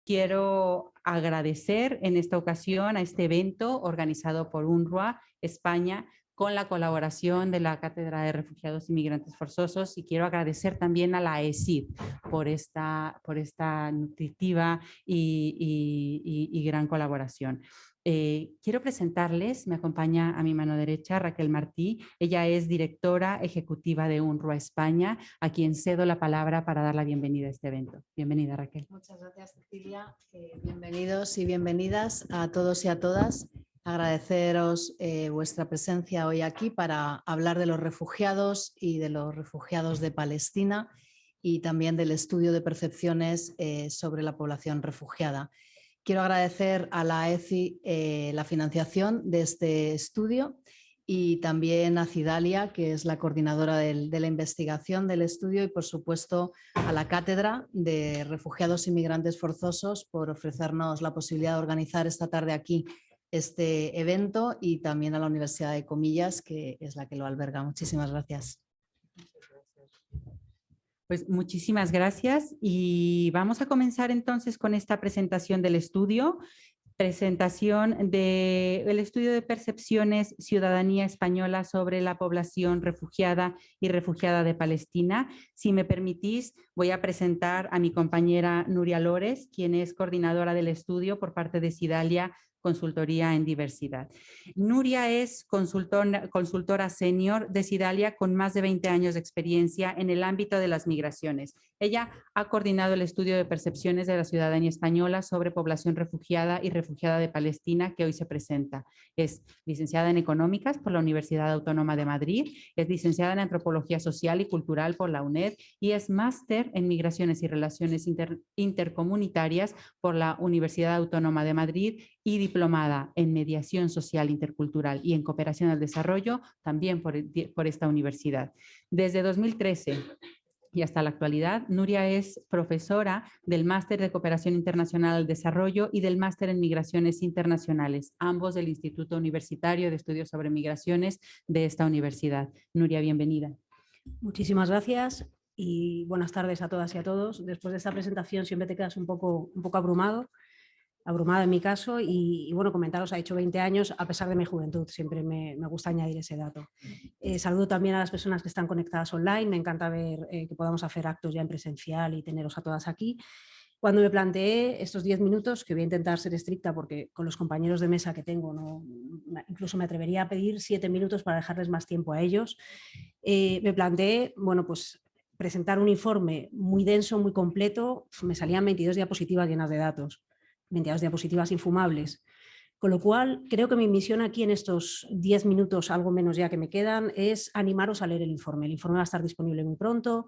quiero agradecer en esta ocasión a este evento organizado por UNRWA España con la colaboración de la Cátedra de Refugiados y Migrantes Forzosos, y quiero agradecer también a la AECID por esta nutritiva y gran colaboración. Quiero presentarles, me acompaña a mi mano derecha Raquel Martí. Ella es directora ejecutiva de UNRWA España, a quien cedo la palabra para dar la bienvenida a este evento. Bienvenida, Raquel. Muchas gracias, Cecilia. Bienvenidos y bienvenidas a todos y a todas. Agradeceros vuestra presencia hoy aquí para hablar de los refugiados y de los refugiados de Palestina, y también del estudio de percepciones sobre la población refugiada. Quiero agradecer a la ECI la financiación de este estudio, y también a Cidalia, que es la coordinadora de la investigación del estudio, y por supuesto a la Cátedra de Refugiados y Migrantes Forzosos por ofrecernos la posibilidad de organizar esta tarde aquí este evento, y también a la Universidad de Comillas, que es la que lo alberga. Muchísimas gracias. Pues muchísimas gracias, y vamos a comenzar entonces con esta presentación del estudio. Presentación del estudio de percepciones Ciudadanía Española sobre la población refugiada y refugiada de Palestina. Si me permitís, voy a presentar a mi compañera Nuria Lores, quien es coordinadora del estudio por parte de Cidalia Consultoría en Diversidad. Nuria es consultora senior de Cidalia con más de 20 años de experiencia en el ámbito de las migraciones. Ella ha coordinado el estudio de percepciones de la ciudadanía española sobre población refugiada y refugiada de Palestina, que hoy se presenta. Es licenciada en Económicas por la Universidad Autónoma de Madrid, es licenciada en Antropología Social y Cultural por la UNED y es máster en Migraciones y Relaciones Intercomunitarias por la Universidad Autónoma de Madrid y diplomada en Mediación Social Intercultural y en Cooperación al Desarrollo, también por esta universidad. Desde 2013 y hasta la actualidad, Nuria es profesora del Máster de Cooperación Internacional al Desarrollo y del Máster en Migraciones Internacionales, ambos del Instituto Universitario de Estudios sobre Migraciones de esta universidad. Nuria, bienvenida. Muchísimas gracias y buenas tardes a todas y a todos. Después de esta presentación siempre te quedas un poco abrumada en mi caso, y bueno, comentaros, ha hecho 20 años a pesar de mi juventud, siempre me gusta añadir ese dato. Saludo también a las personas que están conectadas online, me encanta ver que podamos hacer actos ya en presencial y teneros a todas aquí. Cuando me planteé estos 10 minutos, que voy a intentar ser estricta porque con los compañeros de mesa que tengo, incluso me atrevería a pedir 7 minutos para dejarles más tiempo a ellos, me planteé, bueno, pues presentar un informe muy denso, muy completo, me salían 22 diapositivas llenas de datos. 22 diapositivas infumables. Con lo cual, creo que mi misión aquí en estos 10 minutos, algo menos ya que me quedan, es animaros a leer el informe. El informe va a estar disponible muy pronto,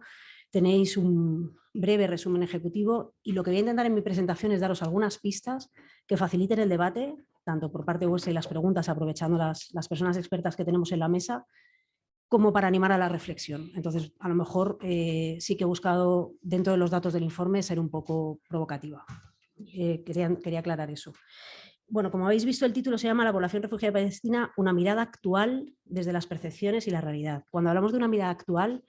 tenéis un breve resumen ejecutivo, y lo que voy a intentar en mi presentación es daros algunas pistas que faciliten el debate, tanto por parte vuestra y las preguntas, aprovechando las personas expertas que tenemos en la mesa, como para animar a la reflexión. Entonces, a lo mejor sí que he buscado, dentro de los datos del informe, ser un poco provocativa. Quería aclarar eso. Bueno, como habéis visto, el título se llama La población refugiada de Palestina, una mirada actual desde las percepciones y la realidad. Cuando hablamos de una mirada actual,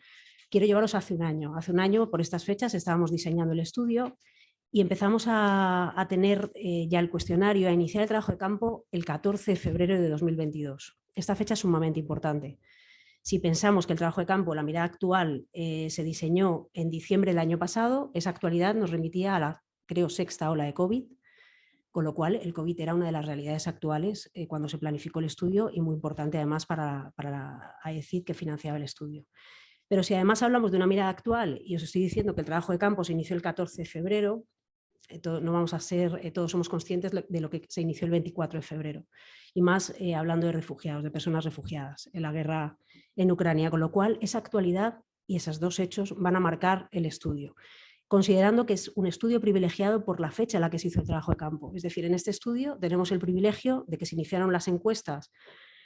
quiero llevaros hace un año. Hace un año, por estas fechas, estábamos diseñando el estudio y empezamos a tener ya el cuestionario, a iniciar el trabajo de campo el 14 de febrero de 2022. Esta fecha es sumamente importante. Si pensamos que el trabajo de campo, la mirada actual, se diseñó en diciembre del año pasado, esa actualidad nos remitía a la, creo, sexta ola de COVID, con lo cual el COVID era una de las realidades actuales cuando se planificó el estudio, y muy importante además para la AECID, que financiaba el estudio. Pero si además hablamos de una mirada actual, y os estoy diciendo que el trabajo de campo se inició el 14 de febrero, no vamos a ser, todos somos conscientes de lo que se inició el 24 de febrero, y más hablando de refugiados, de personas refugiadas en la guerra en Ucrania, con lo cual esa actualidad y esos dos hechos van a marcar el estudio, considerando que es un estudio privilegiado por la fecha en la que se hizo el trabajo de campo. Es decir, en este estudio tenemos el privilegio de que se iniciaron las encuestas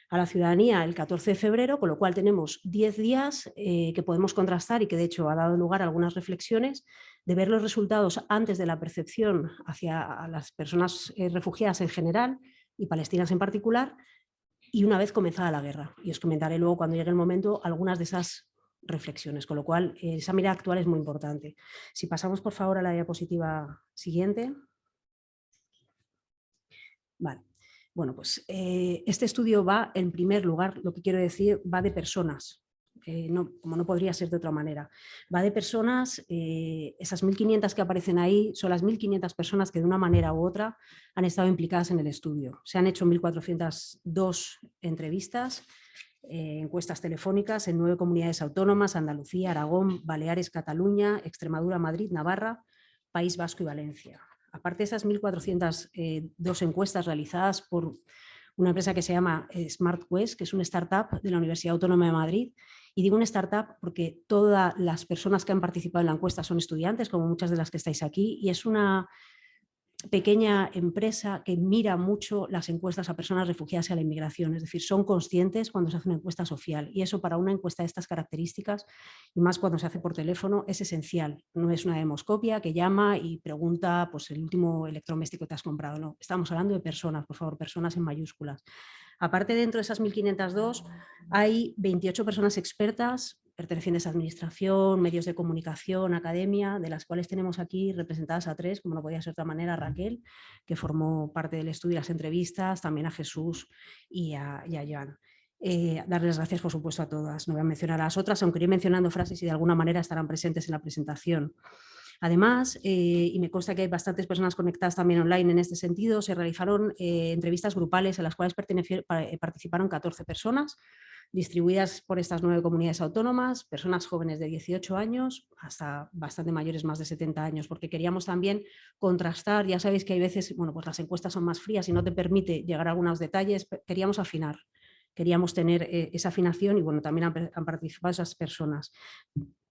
a la ciudadanía el 14 de febrero, con lo cual tenemos 10 días que podemos contrastar, y que de hecho ha dado lugar a algunas reflexiones, de ver los resultados antes de la percepción hacia las personas refugiadas en general y palestinas en particular, y una vez comenzada la guerra. Y os comentaré luego, cuando llegue el momento, algunas de esas reflexiones, con lo cual esa mirada actual es muy importante. Si pasamos por favor a la diapositiva siguiente. Vale. Bueno, pues este estudio va, en primer lugar, lo que quiero decir, va de personas. Como no podría ser de otra manera. Va de personas, esas 1.500 que aparecen ahí son las 1.500 personas que de una manera u otra han estado implicadas en el estudio. Se han hecho 1.402 entrevistas, encuestas telefónicas en 9 comunidades autónomas: Andalucía, Aragón, Baleares, Cataluña, Extremadura, Madrid, Navarra, País Vasco y Valencia. Aparte de esas 1.402 encuestas realizadas por una empresa que se llama SmartQuest, que es una startup de la Universidad Autónoma de Madrid. Y digo una startup porque todas las personas que han participado en la encuesta son estudiantes, como muchas de las que estáis aquí, y es una pequeña empresa que mira mucho las encuestas a personas refugiadas y a la inmigración, es decir, son conscientes cuando se hace una encuesta social, y eso para una encuesta de estas características, y más cuando se hace por teléfono, es esencial. No es una demoscopia que llama y pregunta pues el último electrodoméstico que te has comprado, no, estamos hablando de personas, por favor, personas en mayúsculas. Aparte, dentro de esas 1.502 hay 28 personas expertas pertenecientes a administración, medios de comunicación, academia, de las cuales tenemos aquí representadas a 3, como no podía ser de otra manera, a Raquel, que formó parte del estudio y las entrevistas, también a Jesús y a Joan. Darles gracias, por supuesto, a todas. No voy a mencionar a las otras, aunque iré mencionando frases y de alguna manera estarán presentes en la presentación. Además, y me consta que hay bastantes personas conectadas también online en este sentido, se realizaron entrevistas grupales en las cuales participaron 14 personas, distribuidas por estas 9 comunidades autónomas, personas jóvenes de 18 años hasta bastante mayores, más de 70 años, porque queríamos también contrastar. Ya sabéis que hay veces, bueno, pues las encuestas son más frías y no te permite llegar a algunos detalles, queríamos afinar, queríamos tener esa afinación, y bueno, también han participado esas personas.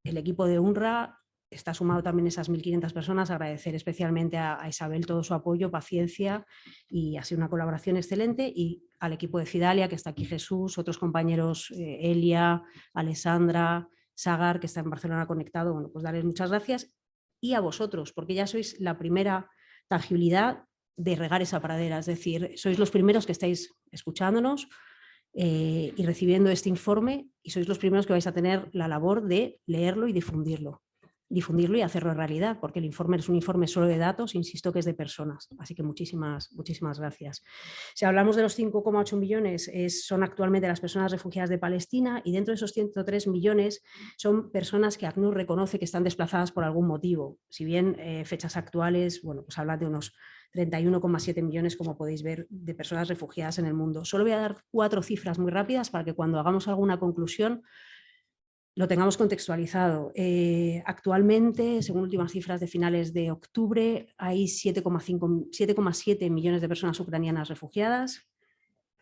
El equipo de UNRWA está sumado también esas 1.500 personas. Agradecer especialmente a Isabel todo su apoyo, paciencia, y ha sido una colaboración excelente, y al equipo de Fidalia, que está aquí Jesús, otros compañeros, Elia, Alessandra, Sagar, que está en Barcelona conectado. Bueno, pues darles muchas gracias, y a vosotros, porque ya sois la primera tangibilidad de regar esa pradera, es decir, sois los primeros que estáis escuchándonos y recibiendo este informe, y sois los primeros que vais a tener la labor de leerlo y difundirlo y hacerlo realidad, porque el informe es un informe solo de datos, insisto que es de personas. Así que muchísimas gracias. Si hablamos de los 5,8 millones, son actualmente las personas refugiadas de Palestina, y dentro de esos 103 millones son personas que ACNUR reconoce que están desplazadas por algún motivo. Si bien fechas actuales, bueno, pues hablan de unos 31,7 millones, como podéis ver, de personas refugiadas en el mundo. Solo voy a dar 4 cifras muy rápidas para que cuando hagamos alguna conclusión lo tengamos contextualizado. Actualmente, según últimas cifras de finales de octubre, hay 7,7 millones de personas ucranianas refugiadas,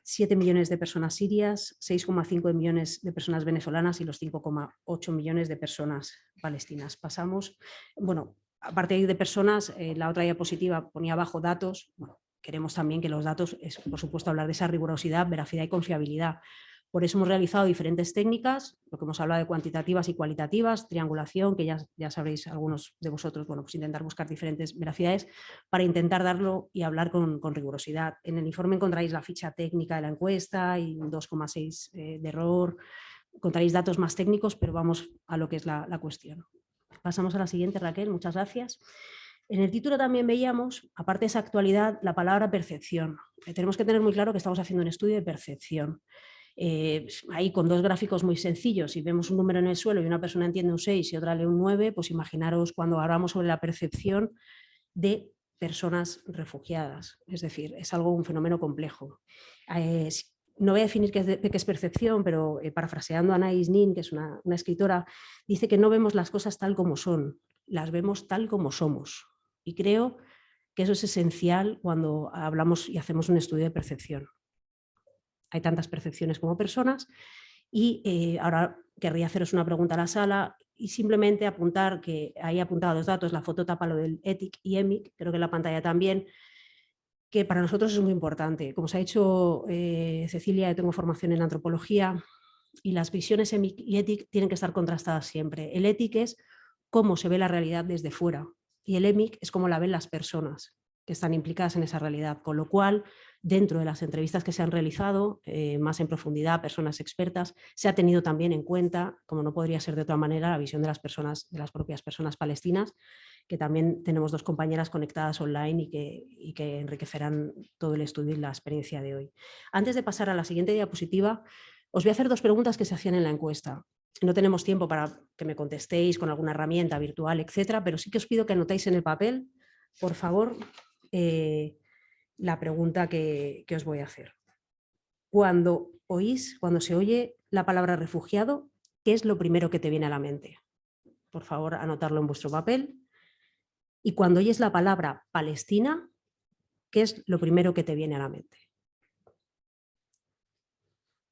7 millones de personas sirias, 6,5 millones de personas venezolanas y los 5,8 millones de personas palestinas. Pasamos, bueno, aparte de personas, la otra diapositiva ponía abajo datos. Bueno, queremos también que los datos, por supuesto, hablar de esa rigurosidad, veracidad y confiabilidad. Por eso hemos realizado diferentes técnicas, lo que hemos hablado de cuantitativas y cualitativas, triangulación, que ya sabréis algunos de vosotros, bueno, pues intentar buscar diferentes veracidades para intentar darlo y hablar con rigurosidad. En el informe encontráis la ficha técnica de la encuesta y un 2,6 de error. Encontraréis datos más técnicos, pero vamos a lo que es la cuestión. Pasamos a la siguiente, Raquel, muchas gracias. En el título también veíamos, aparte de esa actualidad, la palabra percepción. Tenemos que tener muy claro que estamos haciendo un estudio de percepción. Ahí con 2 gráficos muy sencillos, si vemos un número en el suelo y una persona entiende un 6 y otra lee un 9, pues imaginaros cuando hablamos sobre la percepción de personas refugiadas. Es decir, es un fenómeno complejo. No voy a definir qué es percepción, pero parafraseando a Anais Nin, que es una escritora, dice que no vemos las cosas tal como son, las vemos tal como somos. Y creo que eso es esencial cuando hablamos y hacemos un estudio de percepción. Hay tantas percepciones como personas, y ahora querría haceros una pregunta a la sala y simplemente apuntar que ahí he apuntado 2 datos, la foto tapa lo del ETIC y EMIC, creo que en la pantalla también, que para nosotros es muy importante. Como os ha dicho Cecilia, yo tengo formación en antropología, y las visiones EMIC y ETIC tienen que estar contrastadas siempre. El ETIC es cómo se ve la realidad desde fuera, y el EMIC es cómo la ven las personas que están implicadas en esa realidad, con lo cual dentro de las entrevistas que se han realizado más en profundidad, personas expertas, se ha tenido también en cuenta, como no podría ser de otra manera, la visión de las propias personas palestinas, que también tenemos 2 compañeras conectadas online y que enriquecerán todo el estudio y la experiencia de hoy. Antes de pasar a la siguiente diapositiva, os voy a hacer 2 preguntas que se hacían en la encuesta. No tenemos tiempo para que me contestéis con alguna herramienta virtual, etcétera, pero sí que os pido que anotéis en el papel, por favor, la pregunta que os voy a hacer. Cuando se oye la palabra refugiado, ¿qué es lo primero que te viene a la mente? Por favor, anotarlo en vuestro papel. Y cuando oyes la palabra Palestina, ¿qué es lo primero que te viene a la mente?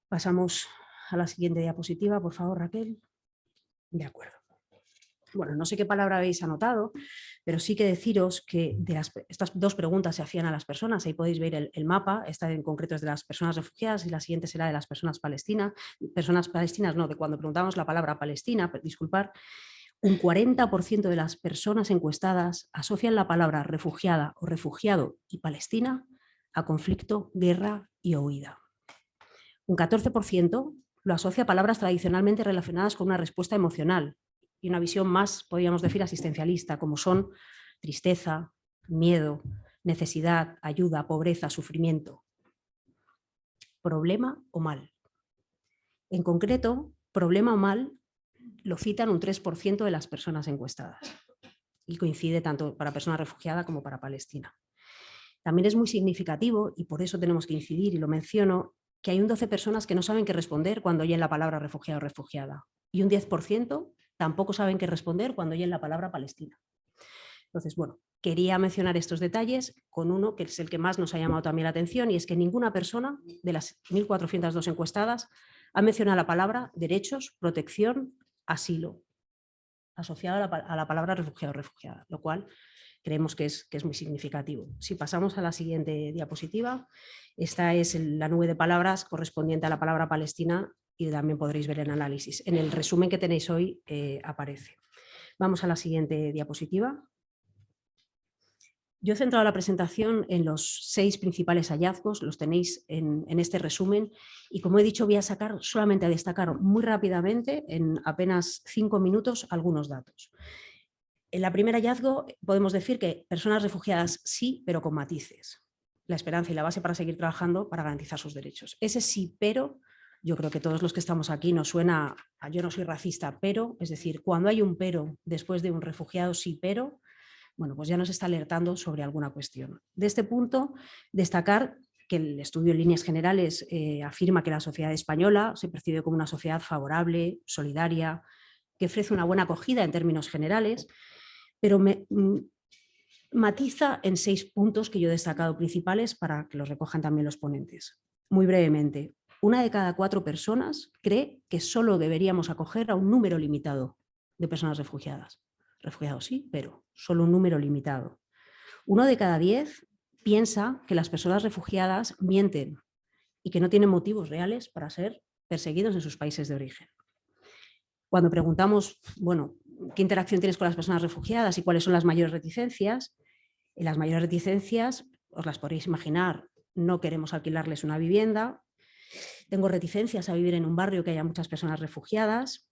Pasamos a la siguiente diapositiva, por favor, Raquel. De acuerdo. Bueno, no sé qué palabra habéis anotado, pero sí que deciros que estas 2 preguntas se hacían a las personas. Ahí podéis ver el mapa. Esta en concreto es de las personas refugiadas y la siguiente será de las personas palestinas. Personas palestinas, no, de cuando preguntamos la palabra Palestina, disculpar. Un 40% de las personas encuestadas asocian la palabra refugiada o refugiado y Palestina a conflicto, guerra y huida. Un 14% lo asocia a palabras tradicionalmente relacionadas con una respuesta emocional y una visión más, podríamos decir, asistencialista, como son tristeza, miedo, necesidad, ayuda, pobreza, sufrimiento. Problema o mal. En concreto, problema o mal lo citan un 3% de las personas encuestadas y coincide tanto para persona refugiada como para Palestina. También es muy significativo, y por eso tenemos que incidir, y lo menciono, que hay un 12% de personas que no saben qué responder cuando oyen la palabra refugiado o refugiada, y un 10% tampoco saben qué responder cuando oyen la palabra Palestina. Entonces, bueno, quería mencionar estos detalles con uno que es el que más nos ha llamado también la atención, y es que ninguna persona de las 1.402 encuestadas ha mencionado la palabra derechos, protección, asilo, asociada a la palabra refugiado o refugiada, lo cual creemos que es muy significativo. Si pasamos a la siguiente diapositiva, esta es la nube de palabras correspondiente a la palabra Palestina y también podréis ver el análisis. En el resumen que tenéis hoy aparece. Vamos a la siguiente diapositiva. Yo he centrado la presentación en los 6 principales hallazgos, los tenéis en este resumen, y como he dicho voy a solamente a destacar muy rápidamente, en apenas 5 minutos, algunos datos. En el primer hallazgo podemos decir que personas refugiadas sí, pero con matices. La esperanza y la base para seguir trabajando para garantizar sus derechos. Ese sí, pero, yo creo que todos los que estamos aquí nos suena a yo no soy racista, pero, es decir, cuando hay un pero después de un refugiado sí, pero, bueno, pues ya nos está alertando sobre alguna cuestión. De este punto, destacar que el estudio en líneas generales afirma que la sociedad española se percibe como una sociedad favorable, solidaria, que ofrece una buena acogida en términos generales, pero matiza en 6 puntos que yo he destacado principales para que los recojan también los ponentes. Muy brevemente, 1 de cada 4 personas cree que solo deberíamos acoger a un número limitado de personas refugiadas. Refugiados sí, pero solo un número limitado. 1 de cada 10 piensa que las personas refugiadas mienten y que no tienen motivos reales para ser perseguidos en sus países de origen. Cuando preguntamos, bueno, ¿qué interacción tienes con las personas refugiadas y cuáles son las mayores reticencias? Las mayores reticencias, os las podréis imaginar, no queremos alquilarles una vivienda, tengo reticencias a vivir en un barrio que haya muchas personas refugiadas,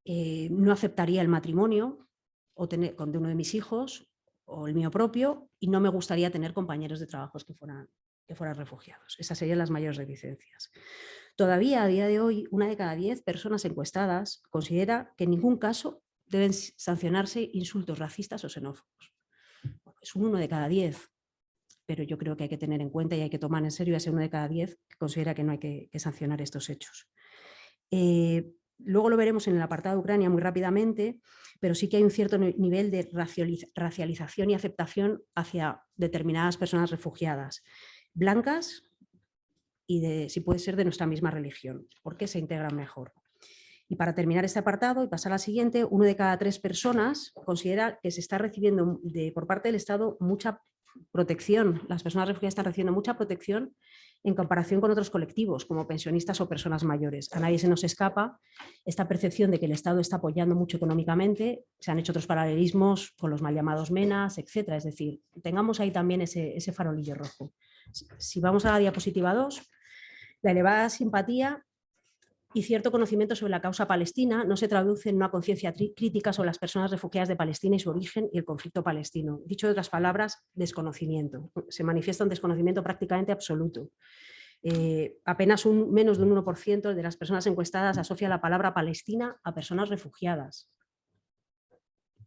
no aceptaría el matrimonio con uno de mis hijos o el mío propio, y no me gustaría tener compañeros de trabajos que fueran refugiados. Esas serían las mayores reticencias. Todavía a día de hoy, 1 de cada 10 personas encuestadas considera que en ningún caso deben sancionarse insultos racistas o xenófobos. Bueno, es un 1 de cada 10, pero yo creo que hay que tener en cuenta y hay que tomar en serio a ese 1 de cada 10 que considera que no hay que sancionar estos hechos. Luego lo veremos en el apartado de Ucrania muy rápidamente, pero sí que hay un cierto nivel de racialización y aceptación hacia determinadas personas refugiadas, blancas y si puede ser de nuestra misma religión, porque se integran mejor. Y para terminar este apartado y pasar al siguiente, 1 de cada 3 personas considera que se está recibiendo por parte del Estado mucha protección. Las personas refugiadas están recibiendo mucha protección en comparación con otros colectivos, como pensionistas o personas mayores. A nadie se nos escapa esta percepción de que el Estado está apoyando mucho económicamente. Se han hecho otros paralelismos con los mal llamados MENAs, etcétera. Es decir, tengamos ahí también ese farolillo rojo. Si vamos a la diapositiva 2, la elevada simpatía y cierto conocimiento sobre la causa palestina no se traduce en una conciencia crítica sobre las personas refugiadas de Palestina y su origen y el conflicto palestino. Dicho de otras palabras, desconocimiento. Se manifiesta un desconocimiento prácticamente absoluto. Apenas menos de un 1% de las personas encuestadas asocia la palabra Palestina a personas refugiadas.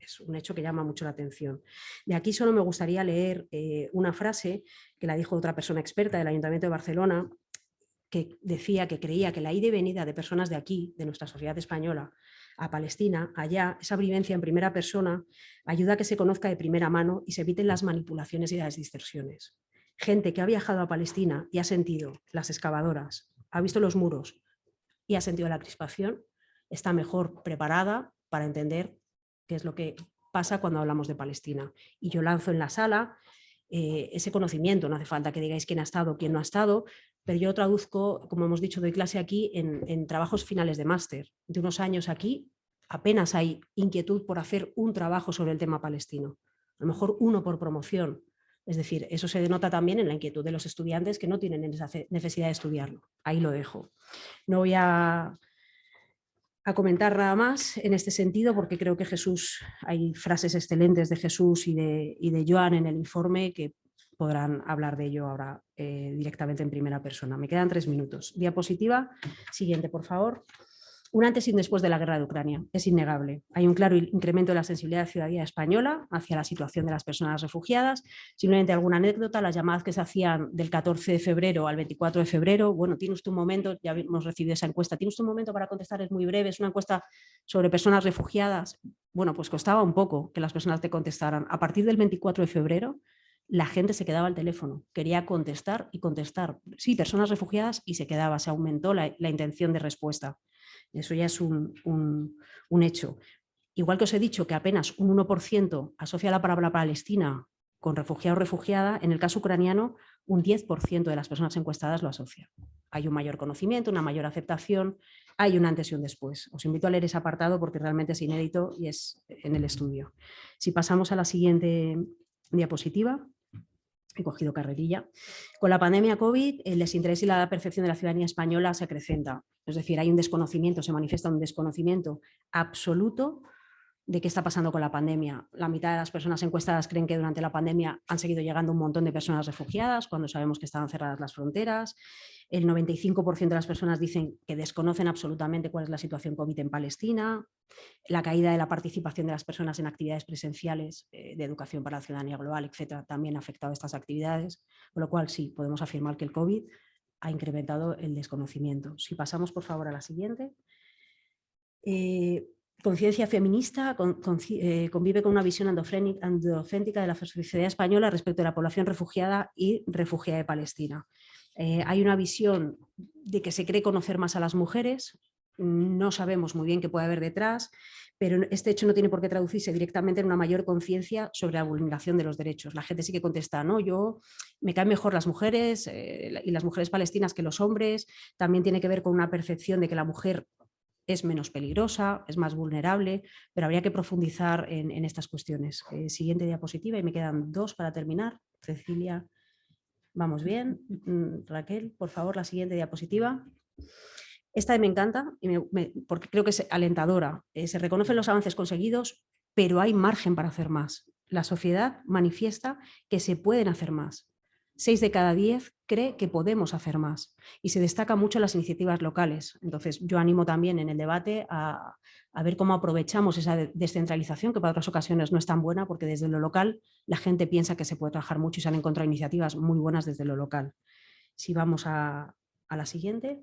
Es un hecho que llama mucho la atención. De aquí solo me gustaría leer una frase que la dijo otra persona experta del Ayuntamiento de Barcelona, que decía que creía que la ida y venida de personas de aquí, de nuestra sociedad española, a Palestina, allá, esa vivencia en primera persona, ayuda a que se conozca de primera mano y se eviten las manipulaciones y las distorsiones. Gente que ha viajado a Palestina y ha sentido las excavadoras, ha visto los muros y ha sentido la crispación, está mejor preparada para entender qué es lo que pasa cuando hablamos de Palestina. Y yo lanzo en la sala ese conocimiento, no hace falta que digáis quién ha estado, quién no ha estado, pero yo traduzco, como hemos dicho, doy clase aquí en trabajos finales de máster. De unos años aquí apenas hay inquietud por hacer un trabajo sobre el tema palestino, a lo mejor uno por promoción. Es decir, eso se denota también en la inquietud de los estudiantes que no tienen esa necesidad de estudiarlo. Ahí lo dejo. No voy a comentar nada más en este sentido, porque creo que hay frases excelentes de Jesús y de Joan en el informe que podrán hablar de ello ahora directamente en primera persona. Me quedan 3 minutos. Diapositiva siguiente, por favor. Un antes y un después de la guerra de Ucrania. Es innegable. Hay un claro incremento de la sensibilidad de la ciudadanía española hacia la situación de las personas refugiadas. Simplemente alguna anécdota, las llamadas que se hacían del 14 de febrero al 24 de febrero, bueno, tiene usted un momento, ya hemos recibido esa encuesta, tiene usted un momento para contestar, es muy breve, es una encuesta sobre personas refugiadas. Bueno, pues costaba un poco que las personas te contestaran. A partir del 24 de febrero, la gente se quedaba al teléfono, quería contestar y contestar. Sí, personas refugiadas, y se quedaba, se aumentó la intención de respuesta. Eso ya es un hecho. Igual que os he dicho que apenas un 1% asocia la palabra Palestina con refugiado o refugiada, en el caso ucraniano un 10% de las personas encuestadas lo asocia. Hay un mayor conocimiento, una mayor aceptación, hay un antes y un después. Os invito a leer ese apartado porque realmente es inédito y es en el estudio. Si pasamos a la siguiente diapositiva. He cogido carrerilla. Con la pandemia COVID, el desinterés y la percepción de la ciudadanía española se acrecenta. Es decir, hay un desconocimiento, se manifiesta un desconocimiento absoluto de qué está pasando con la pandemia. La mitad de las personas encuestadas creen que durante la pandemia han seguido llegando un montón de personas refugiadas cuando sabemos que estaban cerradas las fronteras. El 95% de las personas dicen que desconocen absolutamente cuál es la situación COVID en Palestina. La caída de la participación de las personas en actividades presenciales de educación para la ciudadanía global, etcétera, también ha afectado a estas actividades, con lo cual sí, podemos afirmar que el COVID ha incrementado el desconocimiento. Si pasamos, por favor, a la siguiente. Conciencia feminista convive con una visión androcéntrica de la sociedad española respecto a la población refugiada y refugiada de Palestina. Hay una visión de que se cree conocer más a las mujeres, no sabemos muy bien qué puede haber detrás, pero este hecho no tiene por qué traducirse directamente en una mayor conciencia sobre la vulneración de los derechos. La gente sí que contesta, no, me caen mejor las mujeres y las mujeres palestinas que los hombres. También tiene que ver con una percepción de que la mujer es menos peligrosa, es más vulnerable, pero habría que profundizar en estas cuestiones. Siguiente diapositiva, y me quedan 2 para terminar. Cecilia, vamos bien. Raquel, por favor, la siguiente diapositiva. Esta me encanta porque creo que es alentadora. Se reconocen los avances conseguidos, pero hay margen para hacer más. La sociedad manifiesta que se pueden hacer más. 6 de cada 10 cree que podemos hacer más y se destacan mucho las iniciativas locales. Entonces, yo animo también en el debate a ver cómo aprovechamos esa descentralización, que para otras ocasiones no es tan buena, porque desde lo local la gente piensa que se puede trabajar mucho y se han encontrado iniciativas muy buenas desde lo local. Si vamos a la siguiente.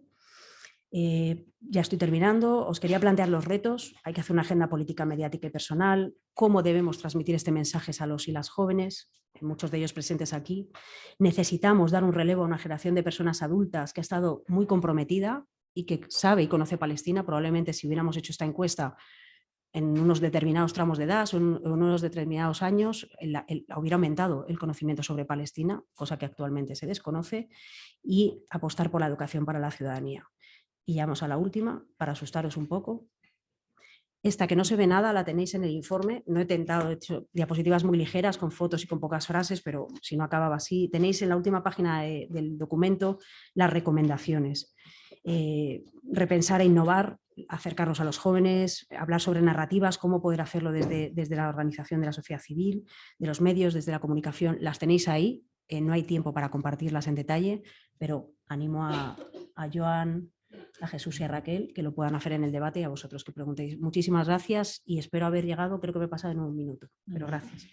Ya estoy terminando. Os quería plantear los retos. Hay que hacer una agenda política, mediática y personal. ¿Cómo debemos transmitir este mensaje a los y las jóvenes? Muchos de ellos presentes aquí. Necesitamos dar un relevo a una generación de personas adultas que ha estado muy comprometida y que sabe y conoce Palestina. Probablemente si hubiéramos hecho esta encuesta en unos determinados tramos de edad o en unos determinados años, hubiera aumentado el conocimiento sobre Palestina, cosa que actualmente se desconoce, y apostar por la educación para la ciudadanía. Y ya vamos a la última, para asustaros un poco. Esta, que no se ve nada, la tenéis en el informe. No he he hecho diapositivas muy ligeras, con fotos y con pocas frases, pero si no acababa así. Tenéis en la última página del documento las recomendaciones. repensar e innovar, acercarnos a los jóvenes, hablar sobre narrativas, cómo poder hacerlo desde la organización de la sociedad civil, de los medios, desde la comunicación. Las tenéis ahí, no hay tiempo para compartirlas en detalle, pero animo a Joan, a Jesús y a Raquel que lo puedan hacer en el debate y a vosotros que preguntéis. Muchísimas gracias y espero haber llegado, creo que me he pasado en un minuto, pero gracias.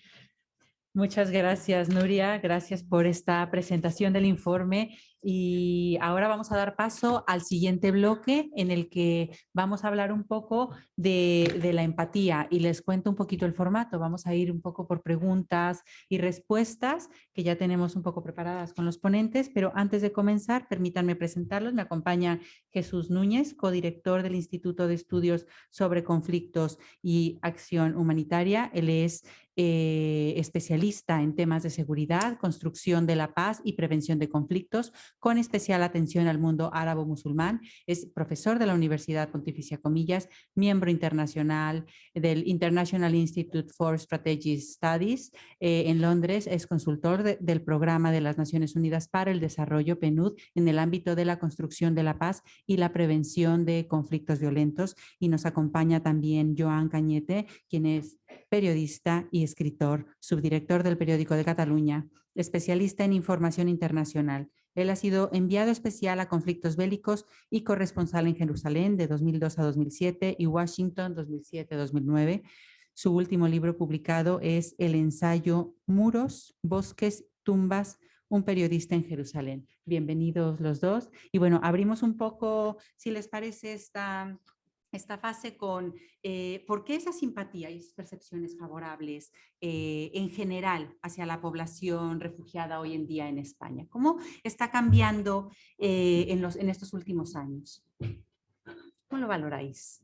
Muchas gracias, Nuria. Gracias por esta presentación del informe. Y ahora vamos a dar paso al siguiente bloque en el que vamos a hablar un poco de la empatía. Y les cuento un poquito el formato. Vamos a ir un poco por preguntas y respuestas que ya tenemos un poco preparadas con los ponentes. Pero antes de comenzar, permítanme presentarlos. Me acompaña Jesús Núñez, codirector del Instituto de Estudios sobre Conflictos y Acción Humanitaria. Él es especialista en temas de seguridad, construcción de la paz y prevención de conflictos, con especial atención al mundo árabo-musulmán. Es profesor de la Universidad Pontificia Comillas, miembro internacional del International Institute for Strategic Studies en Londres. Es consultor del Programa de las Naciones Unidas para el Desarrollo, PNUD, en el ámbito de la construcción de la paz y la prevención de conflictos violentos. Y nos acompaña también Joan Cañete, quien es periodista y escritor, subdirector del Periódico de Cataluña, especialista en información internacional. Él ha sido enviado especial a conflictos bélicos y corresponsal en Jerusalén de 2002 a 2007 y Washington 2007-2009. Su último libro publicado es el ensayo Muros, Bosques, Tumbas, un periodista en Jerusalén. Bienvenidos los dos. Y bueno, abrimos un poco, si les parece, esta fase con por qué esa simpatía y esas percepciones favorables en general hacia la población refugiada hoy en día en España. ¿Cómo está cambiando en estos últimos años? ¿Cómo lo valoráis?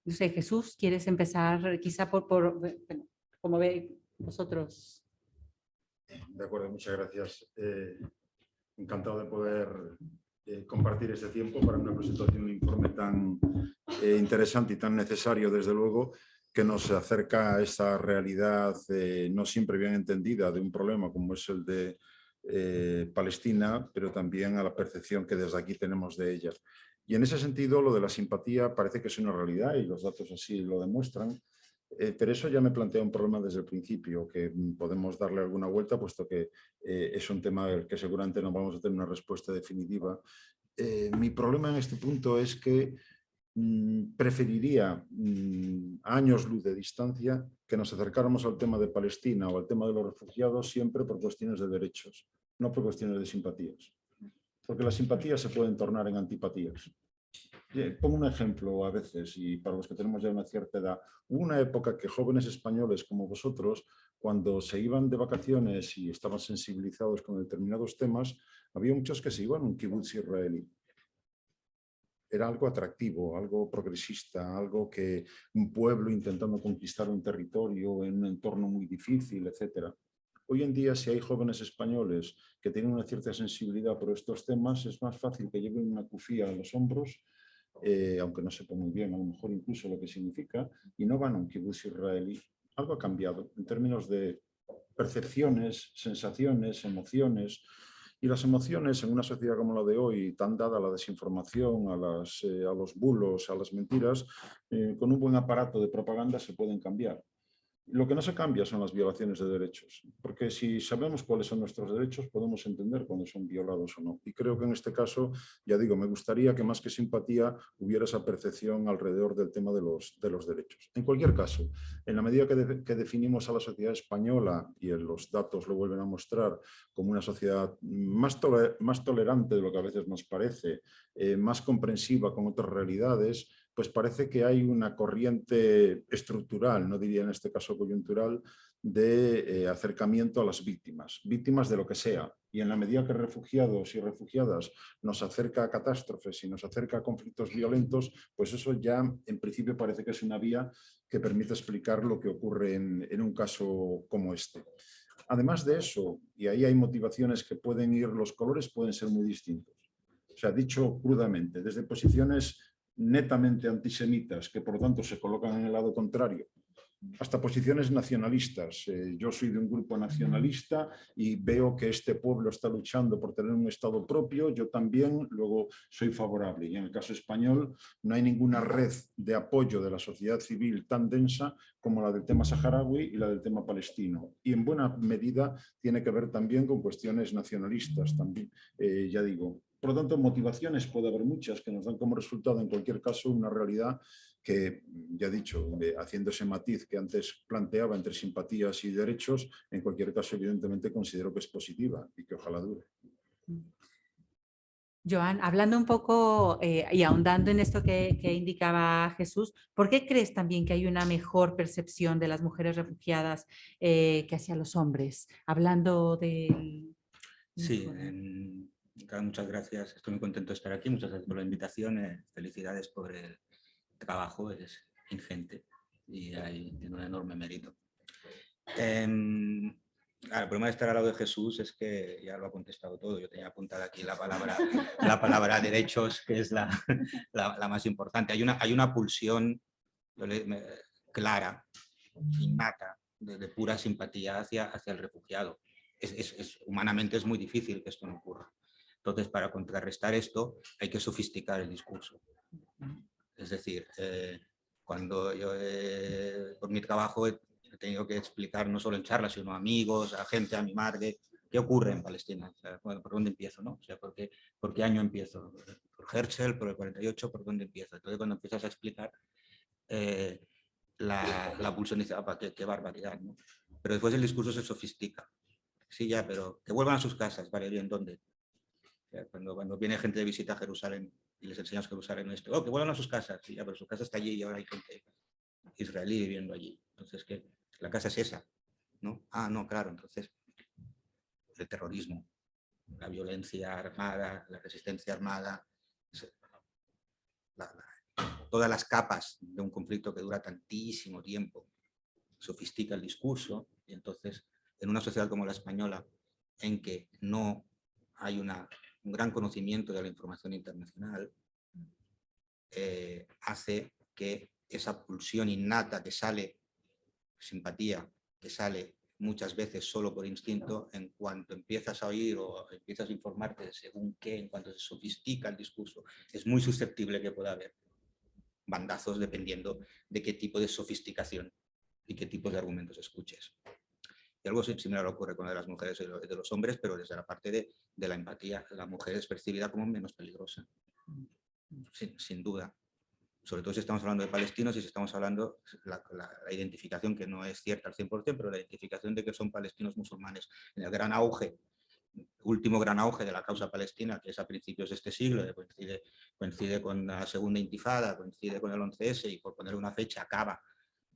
No sé, Jesús, ¿quieres empezar quizá bueno, como ve vosotros? De acuerdo, muchas gracias. Encantado de poder compartir este tiempo para una presentación de un informe tan interesante y tan necesario, desde luego, que nos acerca a esa realidad no siempre bien entendida de un problema como es el de Palestina, pero también a la percepción que desde aquí tenemos de ella. Y en ese sentido, lo de la simpatía parece que es una realidad y los datos así lo demuestran. Pero eso ya me plantea un problema desde el principio, que podemos darle alguna vuelta, puesto que es un tema del que seguramente no vamos a tener una respuesta definitiva. Mi problema en este punto es que preferiría a años luz de distancia que nos acercáramos al tema de Palestina o al tema de los refugiados siempre por cuestiones de derechos, no por cuestiones de simpatías. Porque las simpatías se pueden tornar en antipatías. Pongo un ejemplo a veces, y para los que tenemos ya una cierta edad. Hubo una época que jóvenes españoles como vosotros, cuando se iban de vacaciones y estaban sensibilizados con determinados temas, había muchos que se iban a un kibutz israelí. Era algo atractivo, algo progresista, algo que un pueblo intentando conquistar un territorio en un entorno muy difícil, etc. Hoy en día, si hay jóvenes españoles que tienen una cierta sensibilidad por estos temas, es más fácil que lleven una cufía a los hombros, aunque no sepa muy bien a lo mejor incluso lo que significa, y no van a un kibutz israelí. Algo ha cambiado en términos de percepciones, sensaciones, emociones. Y las emociones en una sociedad como la de hoy, tan dada a la desinformación, a los bulos, a las mentiras, con un buen aparato de propaganda se pueden cambiar. Lo que no se cambia son las violaciones de derechos, porque si sabemos cuáles son nuestros derechos, podemos entender cuándo son violados o no. Y creo que en este caso, ya digo, me gustaría que más que simpatía hubiera esa percepción alrededor del tema de los derechos. En cualquier caso, en la medida que definimos a la sociedad española, y los datos lo vuelven a mostrar, como una sociedad más tolerante de lo que a veces nos parece, más comprensiva con otras realidades, pues parece que hay una corriente estructural, no diría en este caso coyuntural, de acercamiento a las víctimas de lo que sea. Y en la medida que refugiados y refugiadas nos acerca a catástrofes y nos acerca a conflictos violentos, pues eso ya en principio parece que es una vía que permite explicar lo que ocurre en un caso como este. Además de eso, y ahí hay motivaciones que pueden ir, los colores pueden ser muy distintos. O sea, dicho crudamente, desde posiciones netamente antisemitas, que por lo tanto se colocan en el lado contrario hasta posiciones nacionalistas. Yo soy de un grupo nacionalista y veo que este pueblo está luchando por tener un Estado propio, yo también, luego soy favorable. Y en el caso español no hay ninguna red de apoyo de la sociedad civil tan densa como la del tema saharaui y la del tema palestino. Y en buena medida tiene que ver también con cuestiones nacionalistas, también, ya digo. Por lo tanto, motivaciones puede haber muchas que nos dan como resultado, en cualquier caso, una realidad que, ya he dicho, haciendo ese matiz que antes planteaba entre simpatías y derechos, en cualquier caso, evidentemente, considero que es positiva y que ojalá dure. Joan, hablando un poco y ahondando en esto que indicaba Jesús, ¿por qué crees también que hay una mejor percepción de las mujeres refugiadas que hacia los hombres? Hablando del... Sí, claro, muchas gracias. Estoy muy contento de estar aquí. Muchas gracias por la invitación. Felicidades por el trabajo, es ingente y tiene un enorme mérito. Claro, el problema de estar al lado de Jesús es que ya lo ha contestado todo. Yo tenía apuntada aquí la palabra derechos, que es la más importante. Hay una pulsión clara, innata, de pura simpatía hacia el refugiado. Humanamente es muy difícil que esto no ocurra. Entonces, para contrarrestar esto, hay que sofisticar el discurso. Es decir, cuando yo, por mi trabajo, he tenido que explicar no solo en charlas, sino a amigos, a gente, a mi madre, qué ocurre en Palestina. O sea, bueno, ¿por dónde empiezo? ¿No? O sea, ¿por qué año empiezo? ¿Por Herschel? ¿Por el 48? ¿Por dónde empiezo? Entonces, cuando empiezas a explicar, la pulsión dice, qué barbaridad, ¿no? Pero después el discurso se sofistica. Sí, ya, pero que vuelvan a sus casas, ¿vale? ¿Y en dónde? O sea, cuando viene gente de visita a Jerusalén y les enseñas Jerusalén, que vuelvan a sus casas, sí, ya, pero su casa está allí y ahora hay gente israelí viviendo allí. Entonces, ¿qué? La casa es esa, ¿no? Ah, no, claro, entonces el terrorismo, la violencia armada, la resistencia armada, todas las capas de un conflicto que dura tantísimo tiempo, sofistica el discurso y entonces en una sociedad como la española, en que no hay un gran conocimiento de la información internacional, hace que esa pulsión innata que sale, simpatía, que sale muchas veces solo por instinto, en cuanto empiezas a oír o empiezas a informarte según qué, en cuanto se sofistica el discurso, es muy susceptible que pueda haber bandazos dependiendo de qué tipo de sofisticación y qué tipo de argumentos escuches. Y algo similar ocurre con las mujeres y de los hombres, pero desde la parte de la empatía. La mujer es percibida como menos peligrosa, sin duda. Sobre todo si estamos hablando de palestinos y si estamos hablando la identificación, que no es cierta al 100%, pero la identificación de que son palestinos musulmanes. En el gran auge, último gran auge de la causa palestina, que es a principios de este siglo, coincide con la segunda intifada, coincide con el 11S y por poner una fecha acaba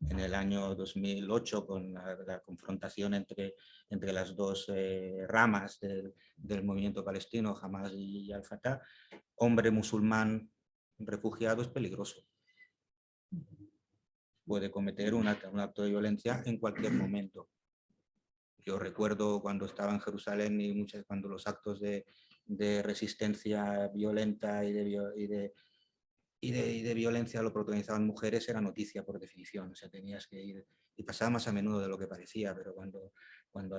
en el año 2008 con la confrontación entre las dos ramas del movimiento palestino, Hamas y Al-Fatah. Hombre musulmán refugiado es peligroso. Puede cometer un acto de violencia en cualquier momento. Yo recuerdo cuando estaba en Jerusalén y cuando los actos de resistencia violenta y de violencia lo protagonizaban mujeres, era noticia por definición. O sea, tenías que ir, y pasaba más a menudo de lo que parecía, pero cuando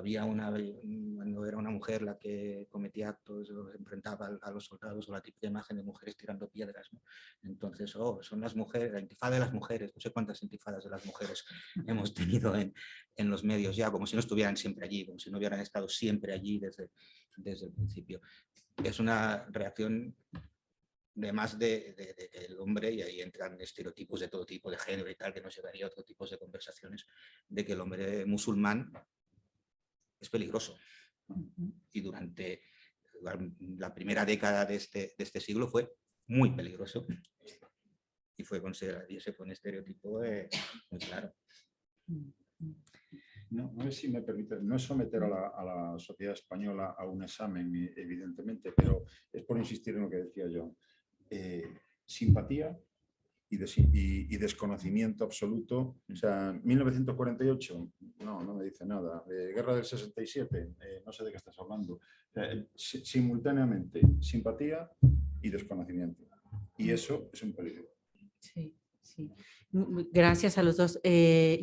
era una mujer la que cometía actos o se enfrentaba a los soldados, o la típica imagen de mujeres tirando piedras, ¿no? Entonces, son las mujeres, la intifada de las mujeres, no sé cuántas intifadas de las mujeres hemos tenido en los medios ya, como si no estuvieran siempre allí, como si no hubieran estado siempre allí desde el principio. Es una reacción de más del hombre, y ahí entran estereotipos de todo tipo de género y tal, que nos llevaría a otro tipo de conversaciones, de que el hombre musulmán es peligroso. Y durante la primera década de este siglo fue muy peligroso y fue considerado, y ese fue un estereotipo muy claro. No sé si me permite, no es someter a la sociedad española a un examen, evidentemente, pero es por insistir en lo que decía yo. Simpatía y desconocimiento absoluto. O sea, 1948, no me dice nada. Guerra del 67, no sé de qué estás hablando. O sea, simultáneamente, simpatía y desconocimiento. Y eso es un peligro. Sí, Sí. Gracias a los dos.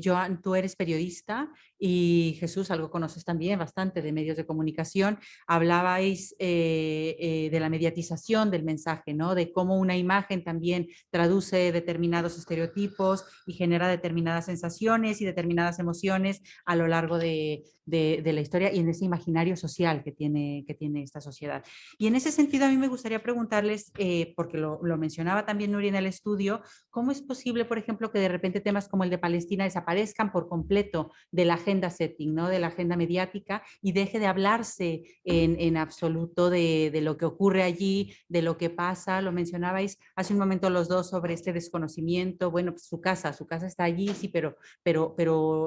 Joan, tú eres periodista y Jesús, algo conoces también bastante de medios de comunicación. Hablabais de la mediatización del mensaje, ¿no? De cómo una imagen también traduce determinados estereotipos y genera determinadas sensaciones y determinadas emociones a lo largo de la historia y en ese imaginario social que tiene esta sociedad. Y en ese sentido a mí me gustaría preguntarles, porque lo mencionaba también Nuri en el estudio, ¿cómo es posible, por ejemplo, que de repente temas como el de Palestina desaparezcan por completo de la agenda setting, ¿no? De la agenda mediática y deje de hablarse en absoluto de lo que ocurre allí, de lo que pasa? Lo mencionabais hace un momento los dos sobre este desconocimiento. Bueno, pues su casa está allí, sí, pero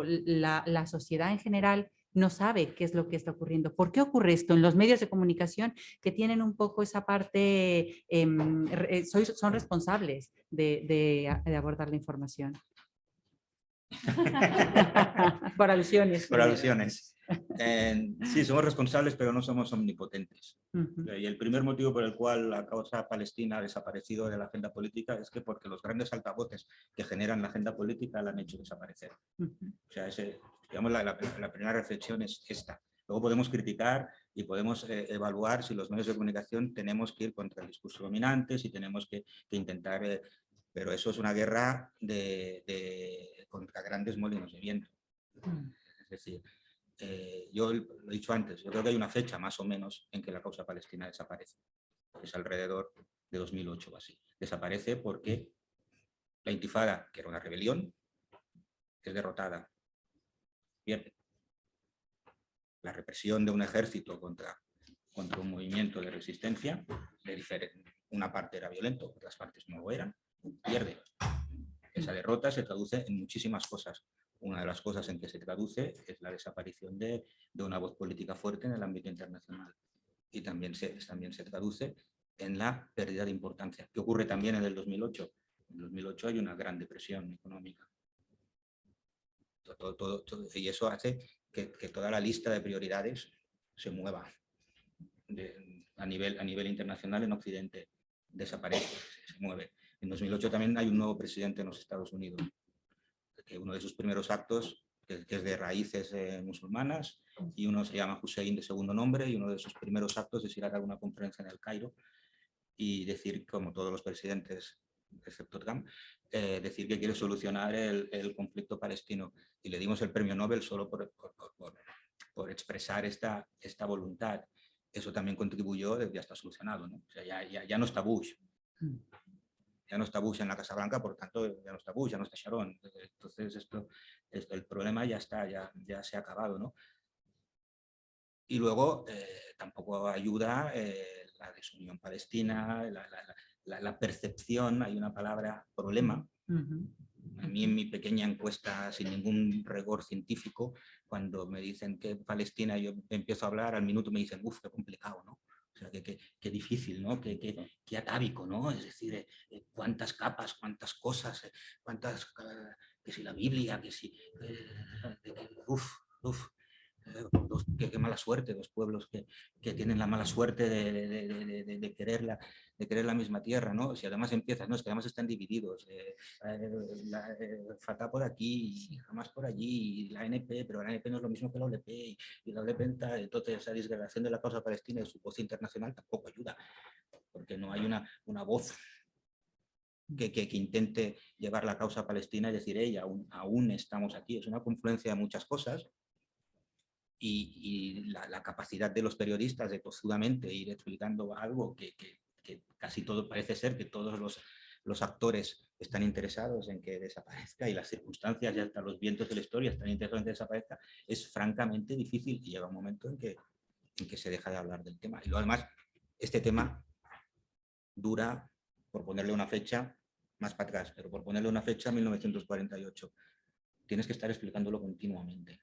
la sociedad en general no sabe qué es lo que está ocurriendo. ¿Por qué ocurre esto en los medios de comunicación que tienen un poco esa parte, son responsables de abordar la información? Por alusiones. Por alusiones. Sí, somos responsables, pero no somos omnipotentes. Uh-huh. Y el primer motivo por el cual la causa palestina ha desaparecido de la agenda política es que porque los grandes altavoces que generan la agenda política la han hecho desaparecer. Uh-huh. O sea, digamos, la primera reflexión es esta. Luego podemos criticar y podemos evaluar si los medios de comunicación tenemos que ir contra el discurso dominante, si tenemos que intentar... pero eso es una guerra contra grandes molinos de viento. Es decir, yo lo he dicho antes, yo creo que hay una fecha más o menos en que la causa palestina desaparece. Es alrededor de 2008 o así. Desaparece porque la intifada, que era una rebelión, es derrotada, pierde. La represión de un ejército contra un movimiento de resistencia, una parte era violento, otras partes no lo eran, pierde. Esa derrota se traduce en muchísimas cosas. Una de las cosas en que se traduce es la desaparición de una voz política fuerte en el ámbito internacional. Y también se traduce en la pérdida de importancia. ¿Qué ocurre también en el 2008? En el 2008 hay una gran depresión económica. Y eso hace que toda la lista de prioridades se mueva. A nivel internacional, en Occidente, desaparece, se mueve. En 2008 también hay un nuevo presidente en los Estados Unidos, que uno de sus primeros actos, que es de raíces musulmanas, y uno se llama Hussein de segundo nombre, y uno de sus primeros actos es ir a dar una conferencia en el Cairo y decir, como todos los presidentes, excepto Trump, decir que quiere solucionar el conflicto palestino. Y le dimos el premio Nobel solo por expresar esta voluntad. Eso también contribuyó, ya está solucionado, ¿no? O sea, ya no está Bush. Ya no está Bush en la Casa Blanca, por tanto, ya no está Bush, ya no está Sharon. Entonces, el problema ya está, ya se ha acabado, ¿no? Y luego tampoco ayuda la desunión palestina, la percepción, hay una palabra, problema. A mí en mi pequeña encuesta, sin ningún rigor científico, cuando me dicen que Palestina, yo empiezo a hablar, al minuto me dicen, uff, qué complicado, ¿no? O sea, qué difícil, ¿no? Qué atávico, ¿no? Es decir, cuántas capas, cuántas cosas, que si la Biblia, que si... Qué mala suerte los pueblos que tienen la mala suerte de querer la misma tierra, ¿no? Si además empiezas, no, es que además están divididos, Fatah por aquí y Hamas por allí, y la ANP, pero la ANP no es lo mismo que la OLP, y la OLP, entonces esa disgregación de la causa palestina y su voz internacional tampoco ayuda, porque no hay una voz que intente llevar la causa palestina y decir, aún estamos aquí. Es una confluencia de muchas cosas. Y la capacidad de los periodistas de tozudamente ir explicando algo que casi todo parece ser que todos los actores están interesados en que desaparezca y las circunstancias y hasta los vientos de la historia están interesados en que desaparezca, es francamente difícil y llega un momento en que se deja de hablar del tema. Y luego, además, este tema dura, por ponerle una fecha, más para atrás, pero por ponerle una fecha, 1948. Tienes que estar explicándolo continuamente.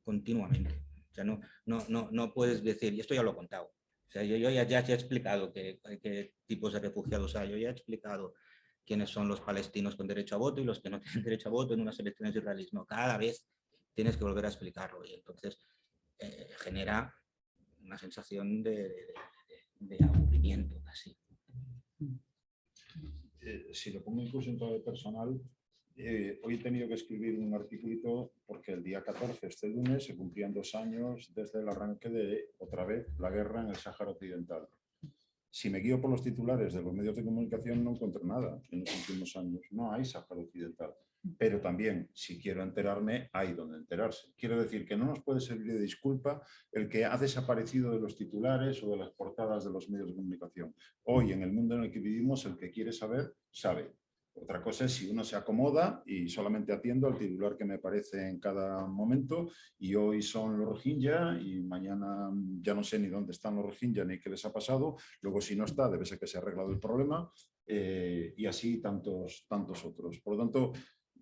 Continuamente. O sea, no puedes decir, y esto ya lo he contado. O sea, yo ya he explicado qué tipos de refugiados hay, yo ya he explicado quiénes son los palestinos con derecho a voto y los que no tienen derecho a voto en unas elecciones israelíes. No, cada vez tienes que volver a explicarlo y entonces genera una sensación de aburrimiento casi. si lo pongo incluso en clave personal, hoy he tenido que escribir un articulito porque el día 14, este lunes, se cumplían 2 años desde el arranque de, otra vez, la guerra en el Sáhara Occidental. Si me guío por los titulares de los medios de comunicación, no encuentro nada en los últimos años. No hay Sáhara Occidental. Pero también, si quiero enterarme, hay donde enterarse. Quiero decir que no nos puede servir de disculpa el que ha desaparecido de los titulares o de las portadas de los medios de comunicación. Hoy, en el mundo en el que vivimos, el que quiere saber, sabe. Otra cosa es si uno se acomoda y solamente atiendo al titular que me aparece en cada momento, y hoy son los Rohingya y mañana ya no sé ni dónde están los Rohingya ni qué les ha pasado. Luego, si no está, debe ser que se ha arreglado el problema, y así tantos otros. Por lo tanto,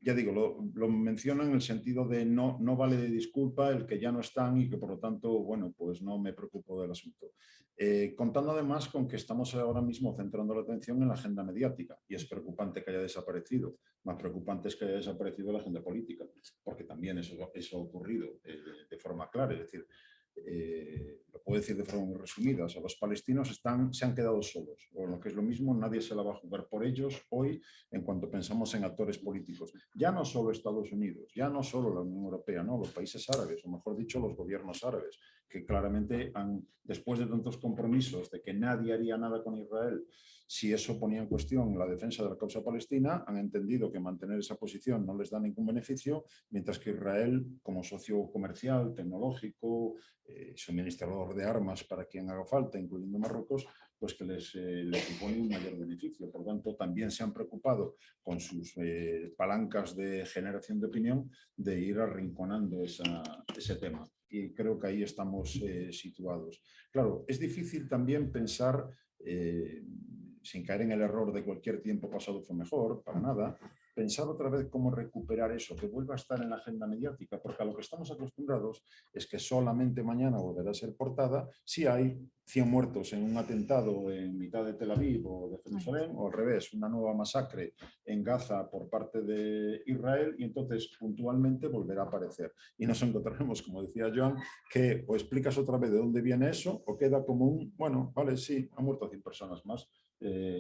ya digo, lo menciono en el sentido de no vale de disculpa el que ya no están y que por lo tanto, bueno, pues no me preocupo del asunto. Contando además con que estamos ahora mismo centrando la atención en la agenda mediática, y es preocupante que haya desaparecido. Más preocupante es que haya desaparecido la agenda política, porque también eso ha ocurrido de forma clara. Es decir, lo puedo decir de forma muy resumida, o sea, los palestinos se han quedado solos, o lo que es lo mismo, nadie se la va a jugar por ellos hoy en cuanto pensamos en actores políticos. Ya no solo Estados Unidos, ya no solo la Unión Europea, no, los países árabes, o mejor dicho, los gobiernos árabes, que claramente después de tantos compromisos de que nadie haría nada con Israel si eso ponía en cuestión la defensa de la causa palestina, han entendido que mantener esa posición no les da ningún beneficio, mientras que Israel, como socio comercial, tecnológico, suministrador de armas para quien haga falta, incluyendo Marruecos, pues que les supone un mayor beneficio. Por lo tanto, también se han preocupado con sus palancas de generación de opinión de ir arrinconando ese tema. Y creo que ahí estamos situados. Claro, es difícil también pensar, sin caer en el error de cualquier tiempo pasado fue mejor, para nada, pensar otra vez cómo recuperar eso, que vuelva a estar en la agenda mediática, porque a lo que estamos acostumbrados es que solamente mañana volverá a ser portada si hay 100 muertos en un atentado en mitad de Tel Aviv o de Jerusalén, o al revés, una nueva masacre en Gaza por parte de Israel, y entonces puntualmente volverá a aparecer. Y nos encontraremos, como decía Joan, que o explicas otra vez de dónde viene eso, o queda como bueno, vale, sí, han muerto 100 personas más.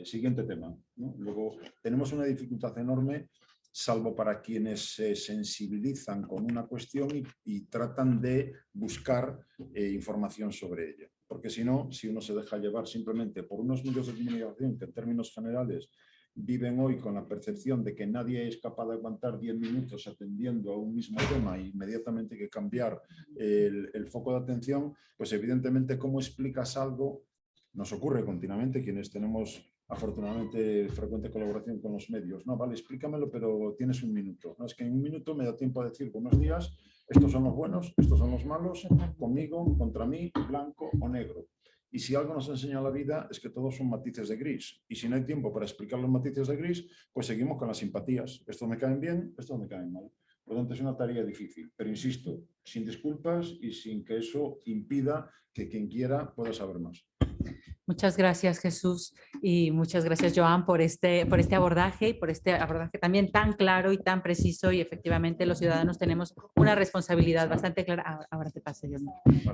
Siguiente tema, ¿no? Luego tenemos una dificultad enorme, salvo para quienes se sensibilizan con una cuestión y tratan de buscar información sobre ella. Porque si no, si uno se deja llevar simplemente por unos medios de comunicación que en términos generales viven hoy con la percepción de que nadie es capaz de aguantar 10 minutos atendiendo a un mismo tema e inmediatamente hay que cambiar el foco de atención, pues evidentemente cómo explicas algo. Nos ocurre continuamente quienes tenemos afortunadamente frecuente colaboración con los medios. No, vale, explícamelo, pero tienes un minuto. No, es que en un minuto me da tiempo a decir buenos días, estos son los buenos, estos son los malos, conmigo, contra mí, blanco o negro. Y si algo nos enseña la vida es que todos son matices de gris. Y si no hay tiempo para explicar los matices de gris, pues seguimos con las simpatías. Estos me caen bien, estos me caen mal. Por lo tanto, es una tarea difícil, pero insisto, sin disculpas y sin que eso impida que quien quiera pueda saber más. Muchas gracias, Jesús, y muchas gracias, Joan, por este abordaje y por este abordaje también tan claro y tan preciso, y efectivamente los ciudadanos tenemos una responsabilidad bastante clara, ahora te paso yo,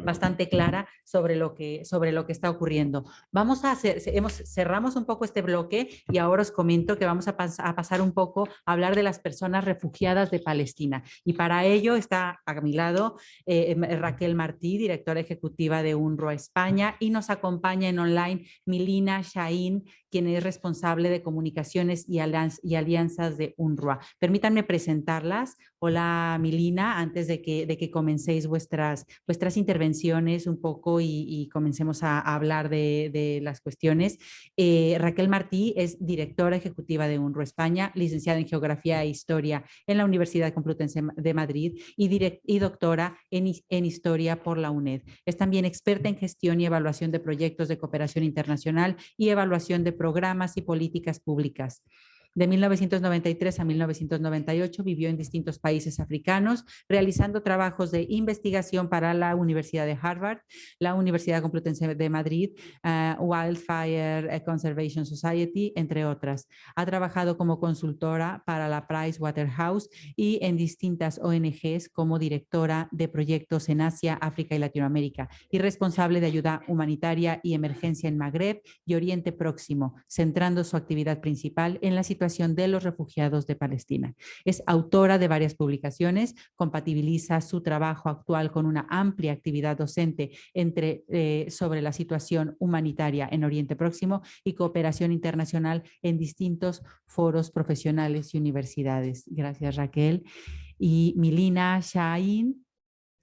bastante clara sobre lo que está ocurriendo. Vamos a cerramos un poco este bloque y ahora os comento que vamos a pasar un poco a hablar de las personas refugiadas de Palestina, y para ello está a mi lado Raquel Martí, directora ejecutiva de UNRWA España, y nos acompaña en online Milina Shahin, quien es responsable de comunicaciones y alianzas de UNRWA. Permítanme presentarlas. Hola, Milina, antes de que comencéis vuestras intervenciones un poco y comencemos a hablar de las cuestiones. Raquel Martí es directora ejecutiva de UNRWA España, licenciada en Geografía e Historia en la Universidad Complutense de Madrid y doctora en Historia por la UNED. Es también experta en gestión y evaluación de proyectos de cooperación internacional y evaluación de programas y políticas públicas. De 1993 a 1998 vivió en distintos países africanos, realizando trabajos de investigación para la Universidad de Harvard, la Universidad Complutense de Madrid, Wildfire Conservation Society, entre otras. Ha trabajado como consultora para la Pricewaterhouse y en distintas ONGs como directora de proyectos en Asia, África y Latinoamérica, y responsable de ayuda humanitaria y emergencia en Magreb y Oriente Próximo, centrando su actividad principal en la situación de los refugiados de Palestina. Es autora de varias publicaciones, compatibiliza su trabajo actual con una amplia actividad docente sobre la situación humanitaria en Oriente Próximo y cooperación internacional en distintos foros profesionales y universidades. Gracias, Raquel. Y Milina Shahin.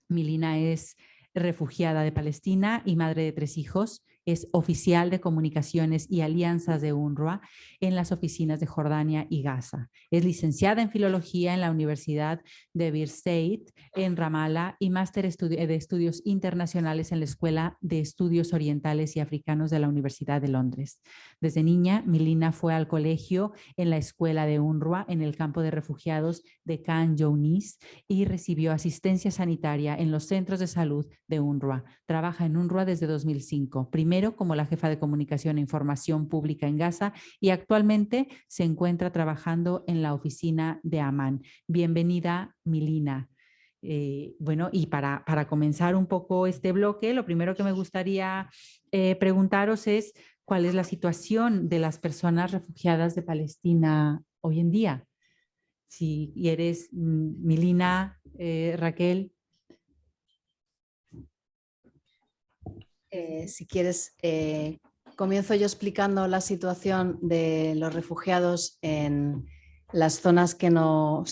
Milina es refugiada de Palestina y madre de 3 hijos. Es oficial de comunicaciones y alianzas de UNRWA en las oficinas de Jordania y Gaza. Es licenciada en filología en la Universidad de Birzeit en Ramallah y máster de estudios internacionales en la Escuela de Estudios Orientales y Africanos de la Universidad de Londres. Desde niña, Milina fue al colegio en la escuela de UNRWA en el campo de refugiados de Khan Younis y recibió asistencia sanitaria en los centros de salud de UNRWA. Trabaja en UNRWA desde 2005, primero como la jefa de comunicación e información pública en Gaza y actualmente se encuentra trabajando en la oficina de Amán. Bienvenida, Milina. Bueno, y para comenzar un poco este bloque, lo primero que me gustaría preguntaros es cuál es la situación de las personas refugiadas de Palestina hoy en día. Si eres Milina, Raquel. Si quieres, comienzo yo explicando la situación de los refugiados en las zonas que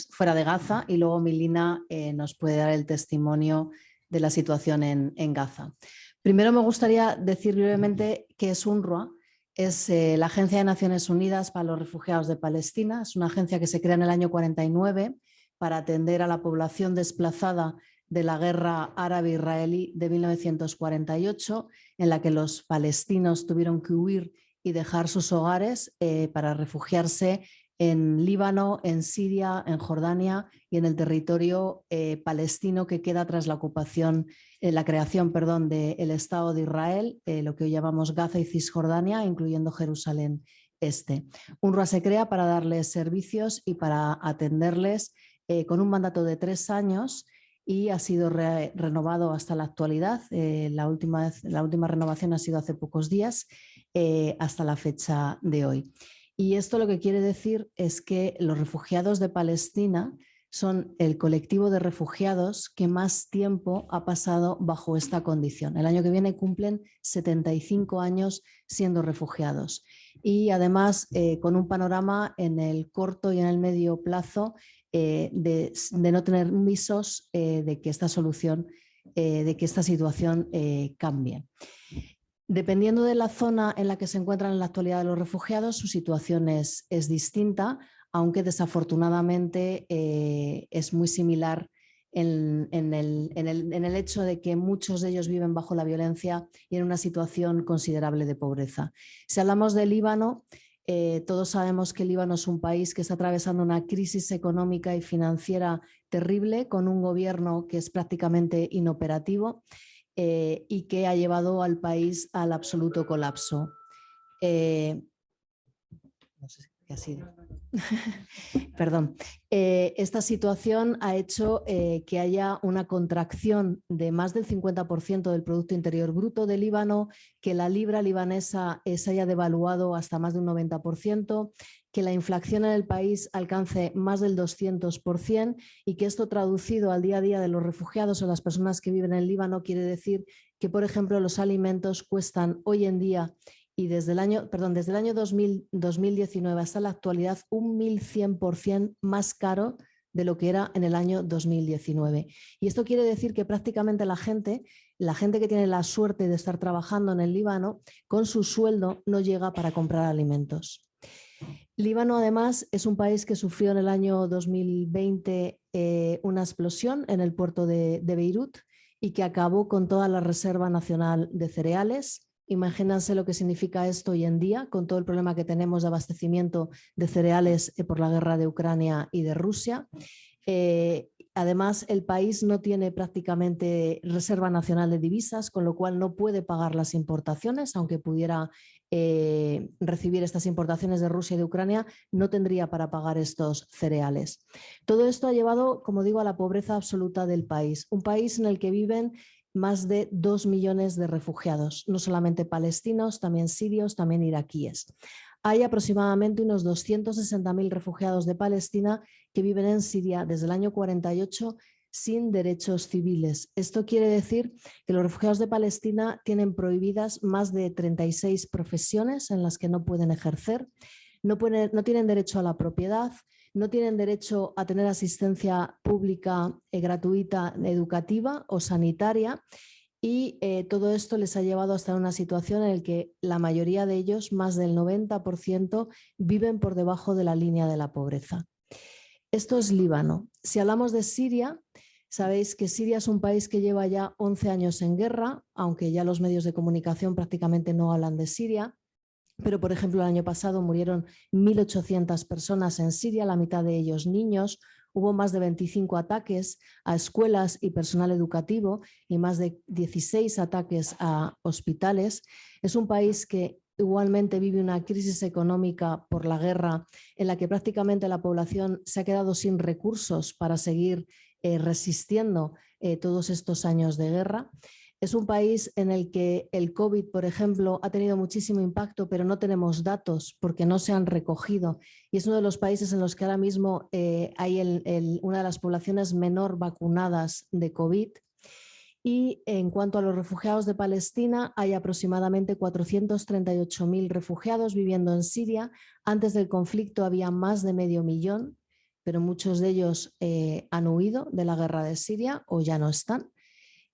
fuera de Gaza y luego Milina nos puede dar el testimonio de la situación en Gaza. Primero me gustaría decir brevemente qué es UNRWA. Es la Agencia de Naciones Unidas para los Refugiados de Palestina. Es una agencia que se crea en el año 49 para atender a la población desplazada de la guerra árabe-israelí de 1948, en la que los palestinos tuvieron que huir y dejar sus hogares para refugiarse en Líbano, en Siria, en Jordania y en el territorio palestino que queda tras la ocupación, la creación del Estado de Israel, lo que hoy llamamos Gaza y Cisjordania, incluyendo Jerusalén Este. UNRWA se crea para darles servicios y para atenderles con un mandato de 3 años y ha sido renovado hasta la actualidad. La última renovación ha sido hace pocos días, hasta la fecha de hoy. Y esto lo que quiere decir es que los refugiados de Palestina son el colectivo de refugiados que más tiempo ha pasado bajo esta condición. El año que viene cumplen 75 años siendo refugiados. Y además con un panorama en el corto y en el medio plazo de no tener visos de que esta situación cambie. Dependiendo de la zona en la que se encuentran en la actualidad los refugiados, su situación es distinta, aunque desafortunadamente es muy similar en el hecho de que muchos de ellos viven bajo la violencia y en una situación considerable de pobreza. Si hablamos de Líbano, todos sabemos que Líbano es un país que está atravesando una crisis económica y financiera terrible, con un gobierno que es prácticamente inoperativo y que ha llevado al país al absoluto colapso. No sé qué ha sido. Perdón. Esta situación ha hecho que haya una contracción de más del 50% del Producto Interior Bruto de Líbano, que la libra libanesa se haya devaluado hasta más de un 90%, que la inflación en el país alcance más del 200% y que esto traducido al día a día de los refugiados o las personas que viven en Líbano quiere decir que, por ejemplo, los alimentos cuestan hoy en día y desde el año 2019 hasta la actualidad un 1100% más caro de lo que era en el año 2019. Y esto quiere decir que prácticamente la gente que tiene la suerte de estar trabajando en el Líbano, con su sueldo no llega para comprar alimentos. Líbano además es un país que sufrió en el año 2020 una explosión en el puerto de Beirut y que acabó con toda la reserva nacional de cereales. Imagínense lo que significa esto hoy en día, con todo el problema que tenemos de abastecimiento de cereales por la guerra de Ucrania y de Rusia. Además, el país no tiene prácticamente reserva nacional de divisas, con lo cual no puede pagar las importaciones, aunque pudiera recibir estas importaciones de Rusia y de Ucrania, no tendría para pagar estos cereales. Todo esto ha llevado, como digo, a la pobreza absoluta del país, un país en el que viven más de 2 millones de refugiados, no solamente palestinos, también sirios, también iraquíes. Hay aproximadamente unos 260.000 refugiados de Palestina que viven en Siria desde el año 48 sin derechos civiles. Esto quiere decir que los refugiados de Palestina tienen prohibidas más de 36 profesiones en las que no pueden ejercer, no tienen derecho a la propiedad, no tienen derecho a tener asistencia pública gratuita, educativa o sanitaria, y todo esto les ha llevado a estar en una situación en la que la mayoría de ellos, más del 90%, viven por debajo de la línea de la pobreza. Esto es Líbano. Si hablamos de Siria, sabéis que Siria es un país que lleva ya 11 años en guerra, aunque ya los medios de comunicación prácticamente no hablan de Siria. Pero, por ejemplo, el año pasado murieron 1.800 personas en Siria, la mitad de ellos niños. Hubo más de 25 ataques a escuelas y personal educativo y más de 16 ataques a hospitales. Es un país que igualmente vive una crisis económica por la guerra, en la que prácticamente la población se ha quedado sin recursos para seguir resistiendo todos estos años de guerra. Es un país en el que el COVID, por ejemplo, ha tenido muchísimo impacto, pero no tenemos datos porque no se han recogido. Y es uno de los países en los que ahora mismo hay una de las poblaciones menor vacunadas de COVID. Y en cuanto a los refugiados de Palestina, hay aproximadamente 438.000 refugiados viviendo en Siria. Antes del conflicto había más de 500.000, pero muchos de ellos han huido de la guerra de Siria o ya no están.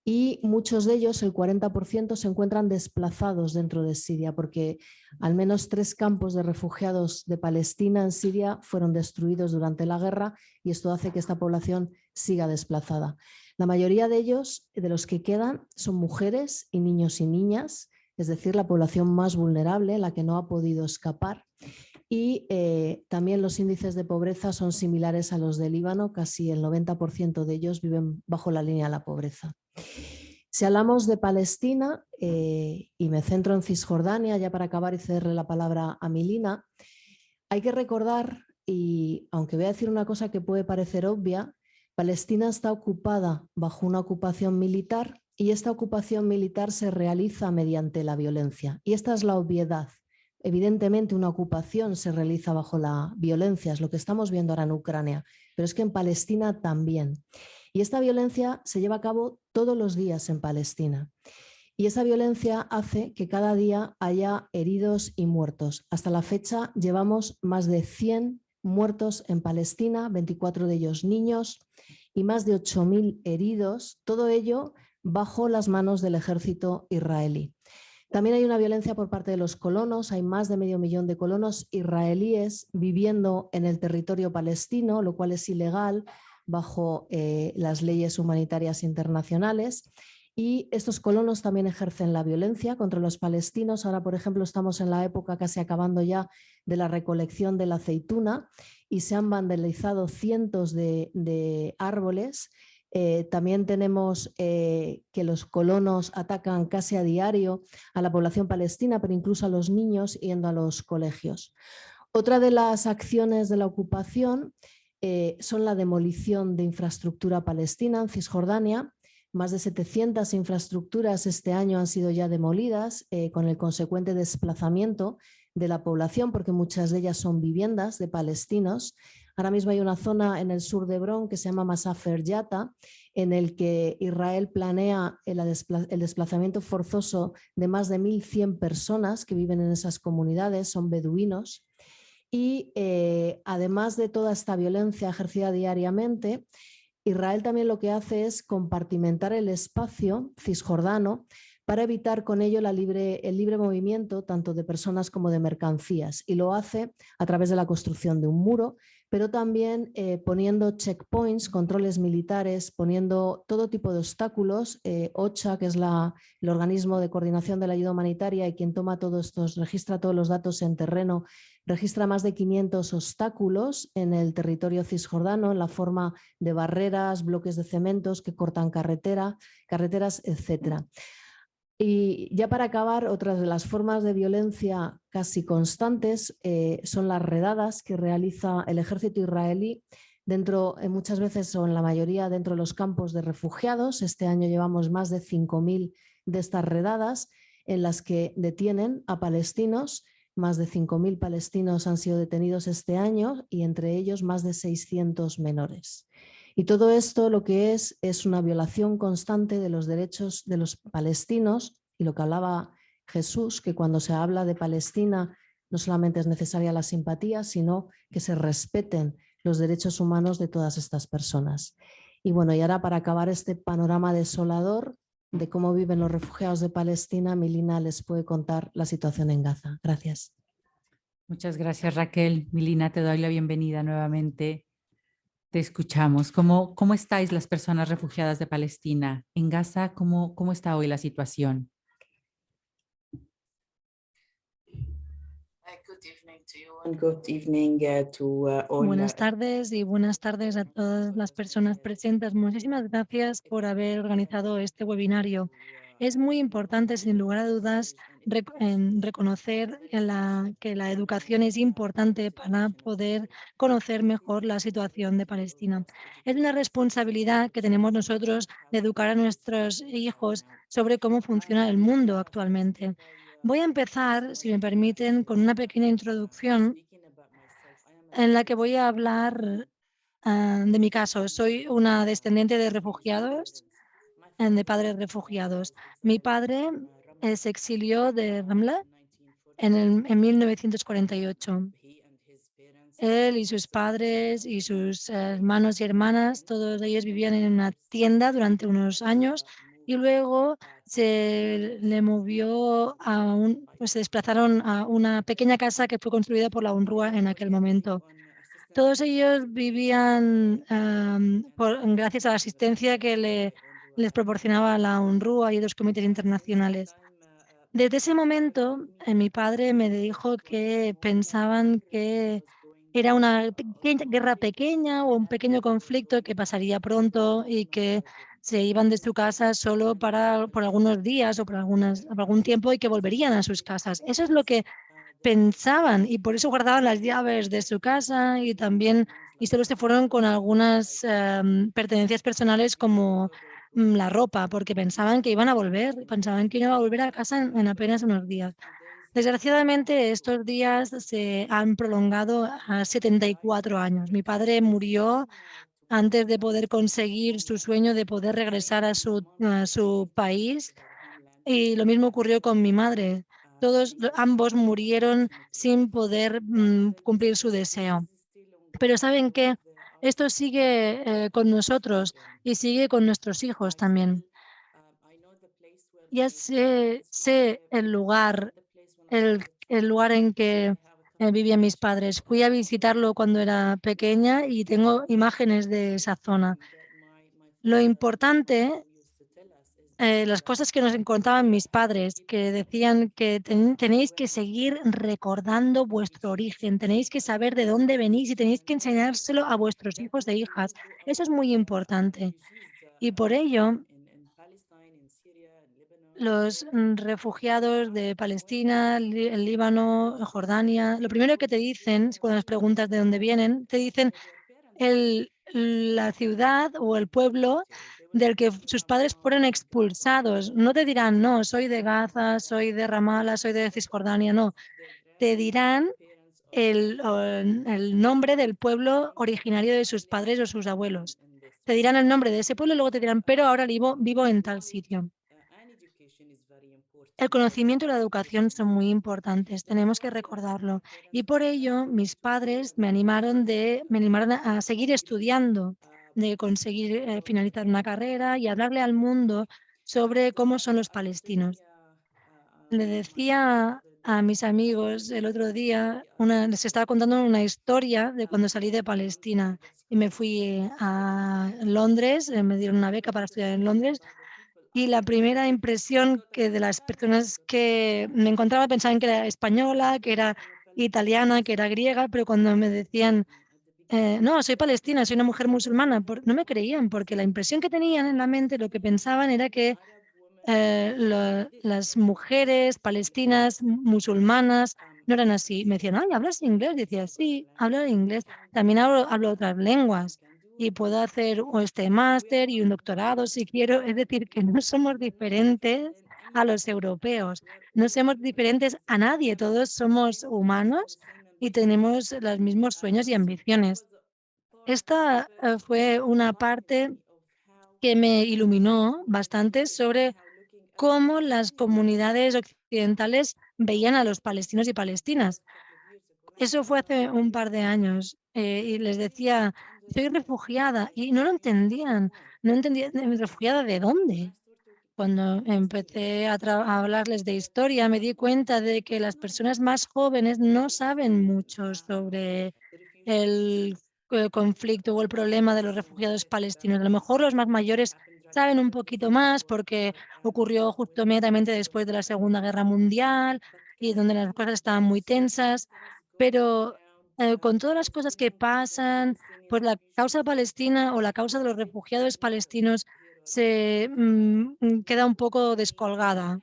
Y muchos de ellos, el 40%, se encuentran desplazados dentro de Siria, porque al menos 3 campos de refugiados de Palestina en Siria fueron destruidos durante la guerra, y esto hace que esta población siga desplazada. La mayoría de ellos, de los que quedan, son mujeres y niños y niñas, es decir, la población más vulnerable, la que no ha podido escapar. Y también los índices de pobreza son similares a los de Líbano, casi el 90% de ellos viven bajo la línea de la pobreza. Si hablamos de Palestina, y me centro en Cisjordania, ya para acabar y cederle la palabra a Milina, hay que recordar, y aunque voy a decir una cosa que puede parecer obvia, Palestina está ocupada bajo una ocupación militar, y esta ocupación militar se realiza mediante la violencia. Y esta es la obviedad. Evidentemente una ocupación se realiza bajo la violencia, es lo que estamos viendo ahora en Ucrania, pero es que en Palestina también. Y esta violencia se lleva a cabo todos los días en Palestina. Y esa violencia hace que cada día haya heridos y muertos. Hasta la fecha llevamos más de 100 muertos en Palestina, 24 de ellos niños, y más de 8.000 heridos, todo ello bajo las manos del ejército israelí. También hay una violencia por parte de los colonos, hay más de 500.000 de colonos israelíes viviendo en el territorio palestino, lo cual es ilegal bajo las leyes humanitarias internacionales. Y estos colonos también ejercen la violencia contra los palestinos. Ahora, por ejemplo, estamos en la época casi acabando ya de la recolección de la aceituna y se han vandalizado cientos de árboles. También tenemos que los colonos atacan casi a diario a la población palestina, pero incluso a los niños yendo a los colegios. Otra de las acciones de la ocupación son la demolición de infraestructura palestina en Cisjordania. Más de 700 infraestructuras este año han sido ya demolidas con el consecuente desplazamiento de la población, porque muchas de ellas son viviendas de palestinos. Ahora mismo hay una zona en el sur de Hebrón que se llama Masafer Yatta, en el que Israel planea el desplazamiento forzoso de más de 1.100 personas que viven en esas comunidades, son beduinos. Y además de toda esta violencia ejercida diariamente, Israel también lo que hace es compartimentar el espacio cisjordano para evitar con ello el libre movimiento tanto de personas como de mercancías, y lo hace a través de la construcción de un muro, pero también poniendo checkpoints, controles militares, poniendo todo tipo de obstáculos. OCHA, que es el organismo de coordinación de la ayuda humanitaria y quien toma todos estos, registra todos los datos en terreno, registra más de 500 obstáculos en el territorio cisjordano en la forma de barreras, bloques de cementos que cortan carreteras, etc. Y ya para acabar, otras de las formas de violencia casi constantes son las redadas que realiza el ejército israelí muchas veces o en la mayoría dentro de los campos de refugiados. Este año llevamos más de 5.000 de estas redadas en las que detienen a palestinos. Más de 5.000 palestinos han sido detenidos este año y entre ellos más de 600 menores. Y todo esto lo que es una violación constante de los derechos de los palestinos, y lo que hablaba Jesús, que cuando se habla de Palestina no solamente es necesaria la simpatía, sino que se respeten los derechos humanos de todas estas personas. Y bueno, y ahora para acabar este panorama desolador de cómo viven los refugiados de Palestina, Milina les puede contar la situación en Gaza. Gracias. Muchas gracias, Raquel. Milina, te doy la bienvenida nuevamente. Te escuchamos. ¿Cómo estáis las personas refugiadas de Palestina? En Gaza, ¿cómo está hoy la situación? Buenas tardes y buenas tardes a todas las personas presentes. Muchísimas gracias por haber organizado este webinario. Es muy importante, sin lugar a dudas, reconocer que la educación es importante para poder conocer mejor la situación de Palestina. Es una responsabilidad que tenemos nosotros de educar a nuestros hijos sobre cómo funciona el mundo actualmente. Voy a empezar, si me permiten, con una pequeña introducción en la que voy a hablar de mi caso. Soy una descendiente de refugiados, de padres refugiados. Mi padre se exilió de Ramla en 1948. Él y sus padres y sus hermanos y hermanas, todos ellos vivían en una tienda durante unos años y luego se desplazaron a una pequeña casa que fue construida por la UNRWA en aquel momento. Todos ellos vivían gracias a la asistencia que les proporcionaba la UNRWA y otros comités internacionales. Desde ese momento, mi padre me dijo que pensaban que era una guerra pequeña o un pequeño conflicto que pasaría pronto y que se iban de su casa solo por algunos días o por algún tiempo y que volverían a sus casas. Eso es lo que pensaban y por eso guardaban las llaves de su casa y solo se fueron con algunas pertenencias personales como la ropa, porque pensaban que iban a volver a casa en apenas unos días. Desgraciadamente, estos días se han prolongado a 74 años. Mi padre murió antes de poder conseguir su sueño de poder regresar a su país y lo mismo ocurrió con mi madre. Ambos murieron sin poder cumplir su deseo. Pero ¿saben qué? Esto sigue con nosotros y sigue con nuestros hijos también. Ya sé el lugar en que vivían mis padres. Fui a visitarlo cuando era pequeña y tengo imágenes de esa zona. Lo importante, las cosas que nos contaban mis padres, que decían que tenéis que seguir recordando vuestro origen, tenéis que saber de dónde venís y tenéis que enseñárselo a vuestros hijos e hijas. Eso es muy importante. Y por ello, los refugiados de Palestina, el Líbano, Jordania, lo primero que te dicen, cuando les preguntas de dónde vienen, te dicen la ciudad o el pueblo del que sus padres fueron expulsados. No te dirán, no, soy de Gaza, soy de Ramallah, soy de Cisjordania, no. Te dirán el nombre del pueblo originario de sus padres o sus abuelos. Te dirán el nombre de ese pueblo y luego te dirán, pero ahora vivo en tal sitio. El conocimiento y la educación son muy importantes, tenemos que recordarlo. Y por ello, mis padres me animaron a seguir estudiando, de conseguir finalizar una carrera y hablarle al mundo sobre cómo son los palestinos. Le decía a mis amigos el otro día, les estaba contando una historia de cuando salí de Palestina y me fui a Londres, me dieron una beca para estudiar en Londres y la primera impresión que de las personas que me encontraba pensaban que era española, que era italiana, que era griega, pero cuando me decían, no, soy palestina, soy una mujer musulmana, no me creían porque la impresión que tenían en la mente, lo que pensaban era que las mujeres palestinas musulmanas no eran así. Me decían, ay, ¿hablas inglés? Decía, sí, hablo inglés. También hablo otras lenguas y puedo hacer este máster y un doctorado si quiero. Es decir, que no somos diferentes a los europeos, no somos diferentes a nadie, todos somos humanos y tenemos los mismos sueños y ambiciones. Esta fue una parte que me iluminó bastante sobre cómo las comunidades occidentales veían a los palestinos y palestinas. Eso fue hace un par de años y les decía, soy refugiada y no lo entendían, no entendían, ¿refugiada de dónde? Cuando empecé a hablarles de historia, me di cuenta de que las personas más jóvenes no saben mucho sobre el conflicto o el problema de los refugiados palestinos. A lo mejor los más mayores saben un poquito más porque ocurrió justo inmediatamente después de la Segunda Guerra Mundial y donde las cosas estaban muy tensas, pero con todas las cosas que pasan, pues la causa palestina o la causa de los refugiados palestinos se queda un poco descolgada.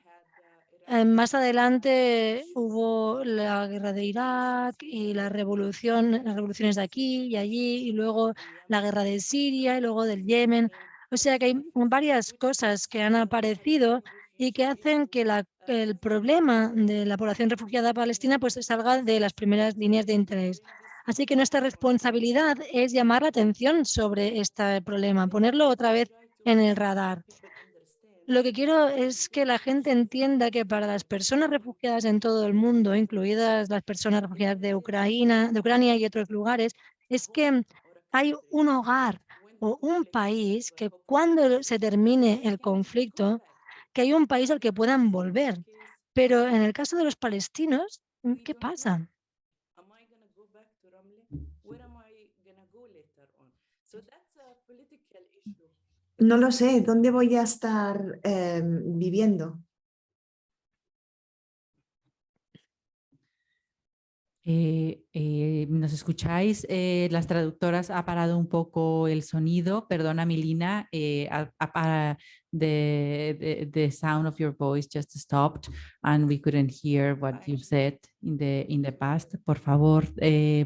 Más adelante hubo la guerra de Irak y las revoluciones de aquí y allí, y luego la guerra de Siria y luego del Yemen. O sea que hay varias cosas que han aparecido y que hacen que el problema de la población refugiada palestina pues salga de las primeras líneas de interés. Así que nuestra responsabilidad es llamar la atención sobre este problema, ponerlo otra vez en el radar. Lo que quiero es que la gente entienda que para las personas refugiadas en todo el mundo, incluidas las personas refugiadas de Ucrania y otros lugares, es que hay un hogar o un país que cuando se termine el conflicto, que hay un país al que puedan volver. Pero en el caso de los palestinos, ¿qué pasa? No lo sé, ¿dónde voy a estar viviendo? ¿Nos escucháis? Las traductoras ha parado un poco el sonido. Perdona, Milina. The sound of your voice just stopped and we couldn't hear what you said in the past. Por favor,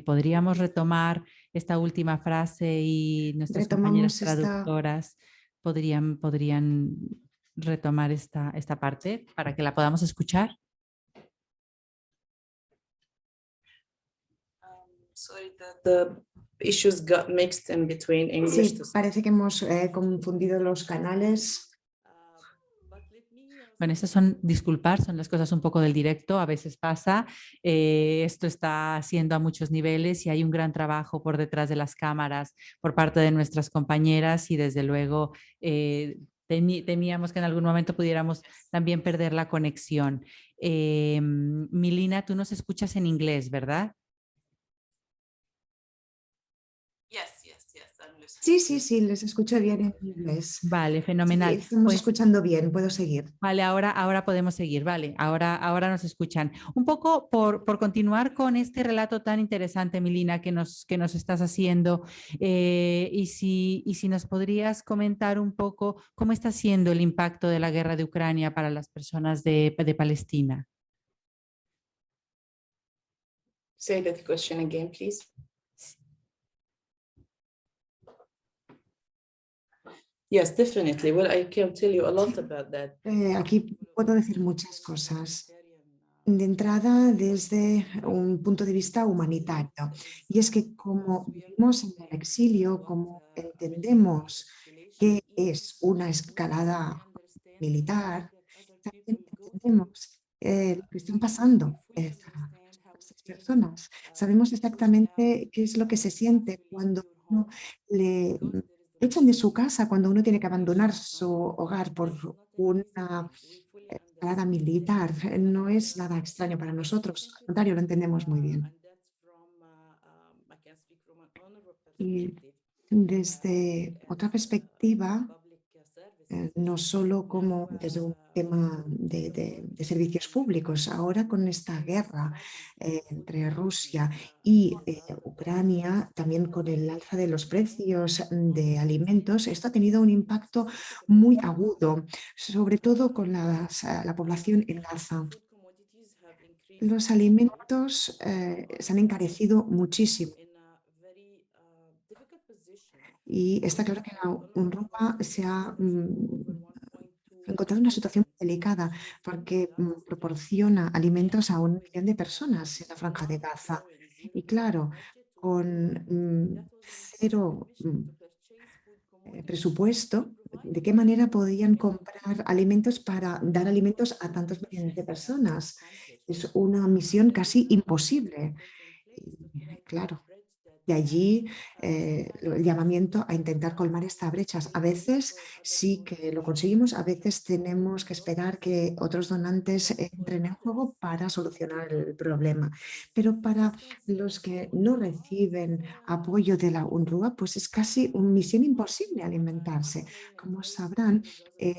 ¿podríamos retomar esta última frase y nuestras compañeras Retomamos esta... traductoras podrían retomar esta parte para que la podamos escuchar? Sí, parece que hemos confundido los canales. Bueno, esas son las cosas un poco del directo, a veces pasa. Esto está haciendo a muchos niveles y hay un gran trabajo por detrás de las cámaras por parte de nuestras compañeras y desde luego temíamos que en algún momento pudiéramos también perder la conexión. Milina, tú nos escuchas en inglés, ¿verdad? Sí, les escucho bien en inglés. Vale, Sí, fenomenal. estamos escuchando bien, puedo seguir. Vale, ahora podemos seguir, vale, ahora nos escuchan. Un poco por continuar con este relato tan interesante, Milina, que nos estás haciendo, y si nos podrías comentar un poco cómo está siendo el impacto de la guerra de Ucrania para las personas de Palestina. Say that question again, please. Yes, definitely. Well, I can tell you a lot about that. Aquí puedo decir muchas cosas. De entrada, desde un punto de vista humanitario. Y es que como vivimos en el exilio, como entendemos que es una escalada militar, también entendemos lo que están pasando estas personas. Sabemos exactamente qué es lo que se siente cuando uno le echan de su casa, cuando uno tiene que abandonar su hogar por una escalada militar. No es nada extraño para nosotros, al contrario, lo entendemos muy bien. Y desde otra perspectiva, no solo como desde un tema de servicios públicos. Ahora con esta guerra entre Rusia y Ucrania, también con el alza de los precios de alimentos, esto ha tenido un impacto muy agudo, sobre todo con la población en Gaza. Los alimentos se han encarecido muchísimo. Y está claro que la UNRWA se ha encontrado en una situación delicada porque proporciona alimentos a 1 millón de personas en la Franja de Gaza. Y claro, con cero presupuesto, ¿de qué manera podían comprar alimentos para dar alimentos a tantos millones de personas? Es una misión casi imposible. Y, claro, de allí el llamamiento a intentar colmar estas brechas. A veces sí que lo conseguimos, a veces tenemos que esperar que otros donantes entren en juego para solucionar el problema. Pero para los que no reciben apoyo de la UNRWA, pues es casi una misión imposible alimentarse. Como sabrán,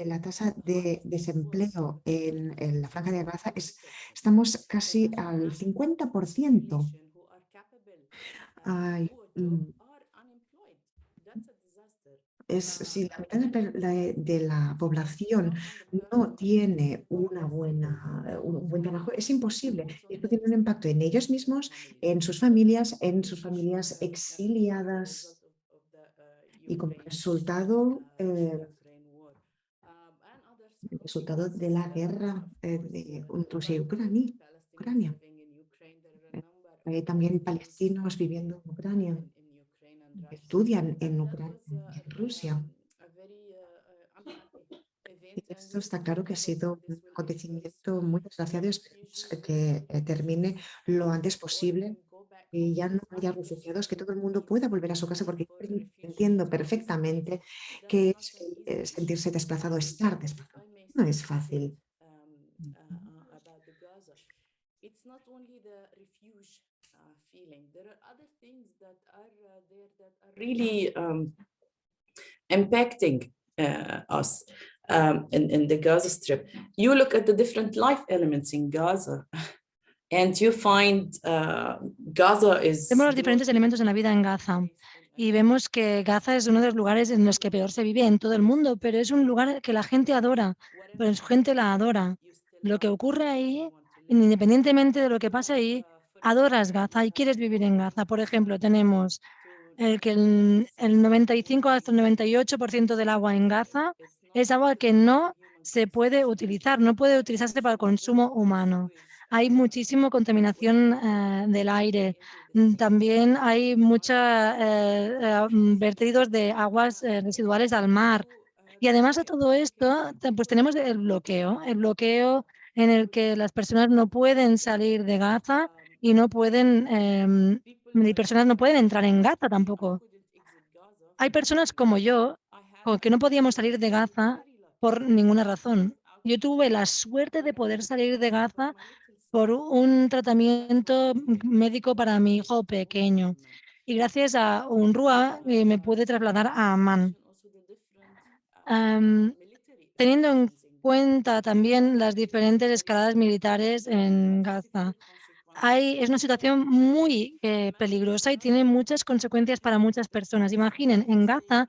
la tasa de desempleo en la Franja de Gaza estamos casi al 50%. Ay, si la mitad de la población no tiene un buen trabajo, es imposible. Y esto tiene un impacto en ellos mismos, en sus familias exiliadas. Y como resultado, de la guerra de Rusia y Ucrania. Hay también palestinos viviendo en Ucrania, estudian en Ucrania y en Rusia. Y esto está claro que ha sido un acontecimiento muy desgraciado y esperemos que termine lo antes posible y ya no haya refugiados, que todo el mundo pueda volver a su casa, porque entiendo perfectamente que es sentirse desplazado, estar desplazado. No es fácil. It's not only the refuge feeling. There are other things that are there that are really impacting us in the Gaza Strip. You look at the different life elements in Gaza, and you find Gaza is. Vemos los diferentes elementos en la vida en Gaza y vemos que Gaza es uno de los lugares en los que peor se vive en todo el mundo, pero es un lugar que la gente adora, pero su gente la adora. Lo que ocurre ahí, independientemente de lo que pase ahí, adoras Gaza y quieres vivir en Gaza. Por ejemplo, tenemos que el 95 hasta el 98% del agua en Gaza es agua que no se puede utilizar, no puede utilizarse para el consumo humano. Hay muchísima contaminación del aire. También hay muchos vertidos de aguas residuales al mar. Y además de todo esto, pues tenemos el bloqueo en el que las personas no pueden salir de Gaza y no pueden, personas no pueden entrar en Gaza tampoco. Hay personas como yo que no podíamos salir de Gaza por ninguna razón. Yo tuve la suerte de poder salir de Gaza por un tratamiento médico para mi hijo pequeño. Y gracias a UNRWA me pude trasladar a Amán. Teniendo en cuenta también las diferentes escaladas militares en Gaza, es una situación muy peligrosa y tiene muchas consecuencias para muchas personas. Imaginen, en Gaza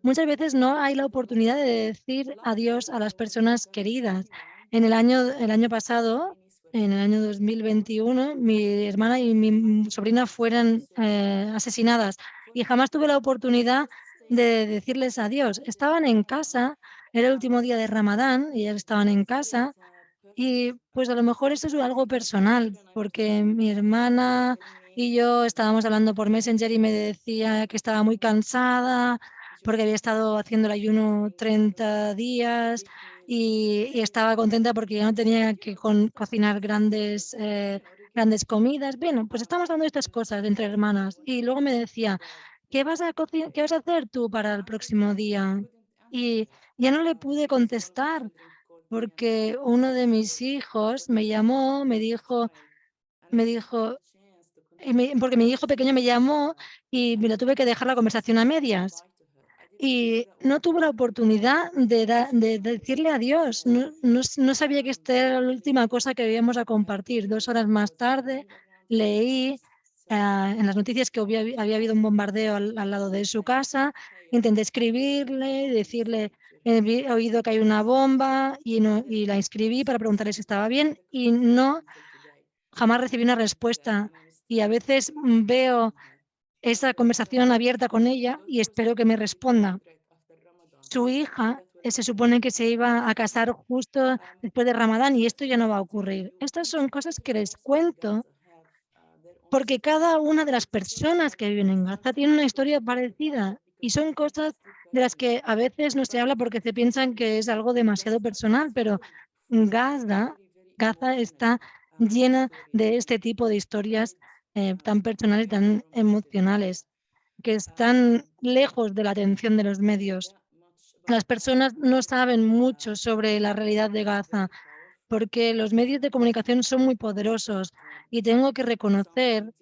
muchas veces no hay la oportunidad de decir adiós a las personas queridas. El año pasado, en el año 2021, mi hermana y mi sobrina fueron asesinadas y jamás tuve la oportunidad de decirles adiós. Estaban en casa, era el último día de Ramadán y ellas estaban en casa. Y pues a lo mejor esto es algo personal, porque mi hermana y yo estábamos hablando por Messenger y me decía que estaba muy cansada porque había estado haciendo el ayuno 30 días y estaba contenta porque ya no tenía que cocinar grandes comidas. Bueno, pues estamos hablando de estas cosas entre hermanas. Y luego me decía, ¿qué vas a hacer tú para el próximo día? Y ya no le pude contestar porque uno de mis hijos me llamó, me dijo, porque mi hijo pequeño me llamó y me lo tuve que dejar la conversación a medias. Y no tuve la oportunidad de decirle adiós. No sabía que esta era la última cosa que íbamos a compartir. 2 horas más tarde leí en las noticias que había habido un bombardeo al lado de su casa. Intenté escribirle, decirle, he oído que hay una bomba y la escribí para preguntarle si estaba bien y jamás recibí una respuesta. Y a veces veo esa conversación abierta con ella y espero que me responda. Su hija se supone que se iba a casar justo después de Ramadán y esto ya no va a ocurrir. Estas son cosas que les cuento porque cada una de las personas que viven en Gaza tiene una historia parecida y son cosas de las que a veces no se habla porque se piensan que es algo demasiado personal, pero Gaza está llena de este tipo de historias tan personales y tan emocionales que están lejos de la atención de los medios. Las personas no saben mucho sobre la realidad de Gaza porque los medios de comunicación son muy poderosos y tengo que reconocer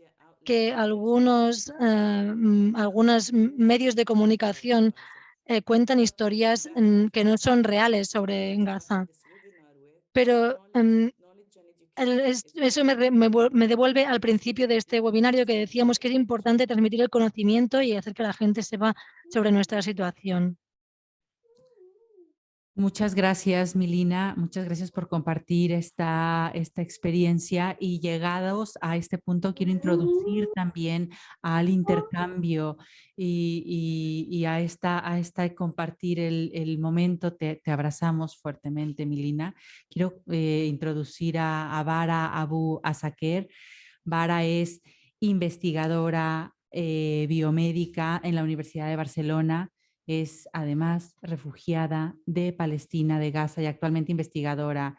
que algunos medios de comunicación cuentan historias que no son reales sobre Gaza. Pero eso me devuelve al principio de este webinario que decíamos que es importante transmitir el conocimiento y hacer que la gente sepa sobre nuestra situación. Muchas gracias, Milina. Muchas gracias por compartir esta experiencia. Y llegados a este punto, quiero introducir también al intercambio y a esta compartir el momento. Te abrazamos fuertemente, Milina. Quiero introducir a Bara Abu Asaker. Bara es investigadora biomédica en la Universidad de Barcelona. Es además refugiada de Palestina, de Gaza y actualmente investigadora,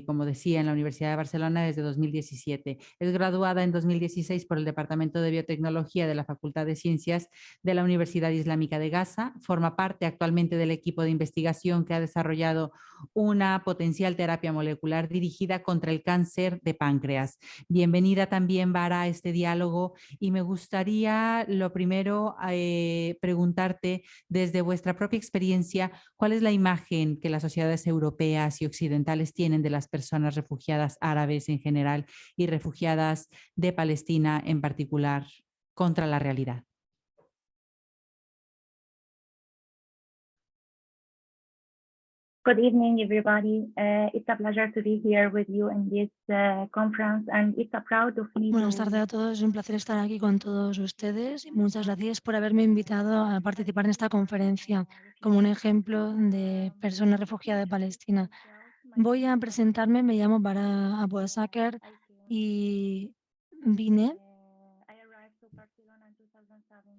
como decía, en la Universidad de Barcelona desde 2017. Es graduada en 2016 por el Departamento de Biotecnología de la Facultad de Ciencias de la Universidad Islámica de Gaza. Forma parte actualmente del equipo de investigación que ha desarrollado una potencial terapia molecular dirigida contra el cáncer de páncreas. Bienvenida también, Bara, a este diálogo y me gustaría, lo primero, preguntarte desde vuestra propia experiencia, ¿cuál es la imagen que las sociedades europeas y occidentales tienen de las personas refugiadas árabes en general y refugiadas de Palestina en particular contra la realidad? Good evening, everybody. It's a pleasure to be here with you in this conference, and it's a proud of me. Buenas tardes a todos, es un placer estar aquí con todos ustedes. Muchas gracias por haberme invitado a participar en esta conferencia como un ejemplo de persona refugiada de Palestina. Voy a presentarme, me llamo Bara Abu Asaker y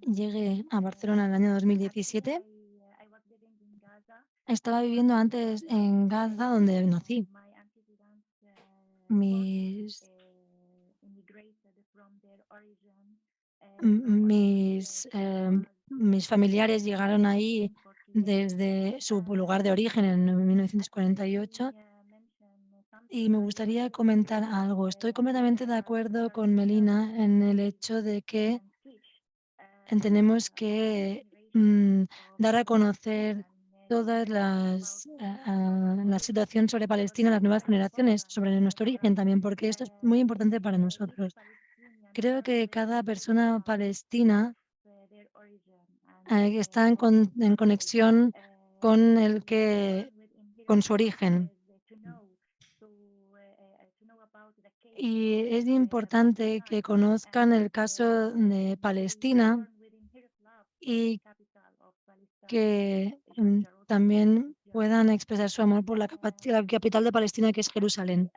llegué a Barcelona en el año 2017. Estaba viviendo antes en Gaza, donde nací. Mis familiares llegaron ahí desde su lugar de origen en 1948 y me gustaría comentar algo. Estoy completamente de acuerdo con Melina en el hecho de que tenemos que dar a conocer todas la situación sobre Palestina a las nuevas generaciones, sobre nuestro origen también, porque esto es muy importante para nosotros. Creo que cada persona palestina está en conexión con su origen. Y es importante que conozcan el caso de Palestina y que también puedan expresar su amor por la capital de Palestina, que es Jerusalén.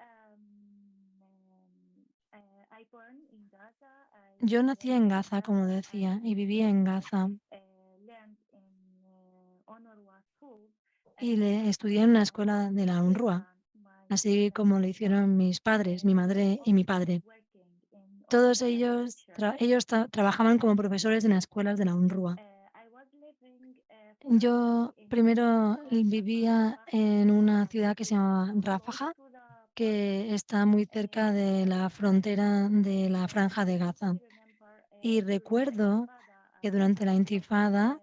Yo nací en Gaza, como decía, y viví en Gaza. Y estudié en una escuela de la UNRWA, así como lo hicieron mis padres, mi madre y mi padre. Todos ellos trabajaban como profesores en las escuelas de la UNRWA. Yo primero vivía en una ciudad que se llama Rafah, que está muy cerca de la frontera de la Franja de Gaza. Y recuerdo que durante la Intifada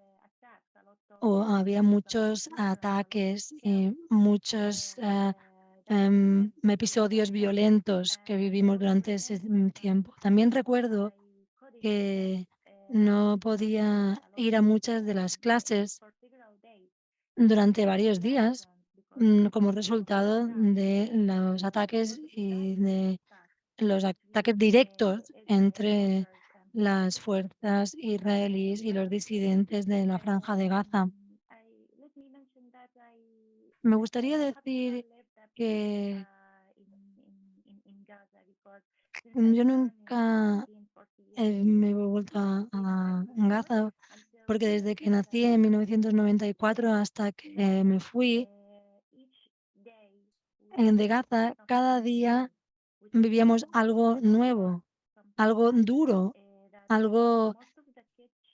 había muchos ataques y muchos episodios violentos que vivimos durante ese tiempo. También recuerdo que no podía ir a muchas de las clases durante varios días como resultado de los ataques y de los ataques directos entre las fuerzas israelíes y los disidentes de la Franja de Gaza. Me gustaría decir que yo nunca me he vuelto a Gaza porque desde que nací en 1994 hasta que me fui de Gaza, cada día vivíamos algo nuevo, algo duro, algo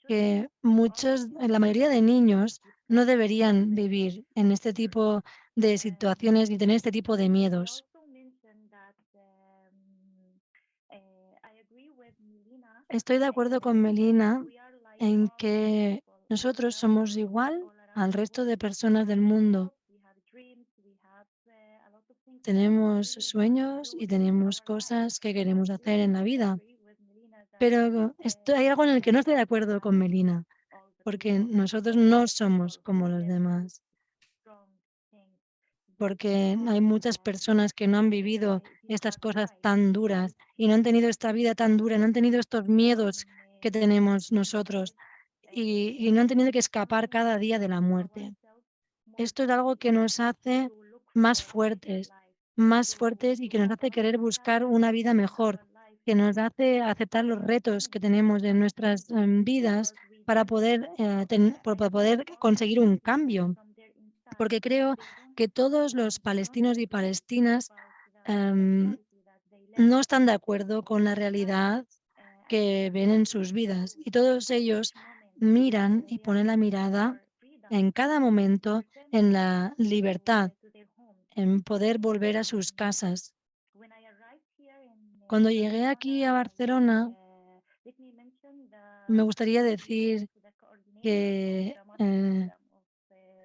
que la mayoría de niños no deberían vivir en este tipo de situaciones y tener este tipo de miedos. Estoy de acuerdo con Melina en que nosotros somos igual al resto de personas del mundo. Tenemos sueños y tenemos cosas que queremos hacer en la vida. Pero hay algo en el que no estoy de acuerdo con Melina, porque nosotros no somos como los demás. Porque hay muchas personas que no han vivido estas cosas tan duras y no han tenido esta vida tan dura, no han tenido estos miedos que tenemos nosotros y no han tenido que escapar cada día de la muerte. Esto es algo que nos hace más fuertes y que nos hace querer buscar una vida mejor, que nos hace aceptar los retos que tenemos en nuestras vidas para para poder conseguir un cambio. Porque creo que todos los palestinos y palestinas no están de acuerdo con la realidad que ven en sus vidas y todos ellos miran y ponen la mirada en cada momento en la libertad, en poder volver a sus casas. Cuando llegué aquí a Barcelona, me gustaría decir que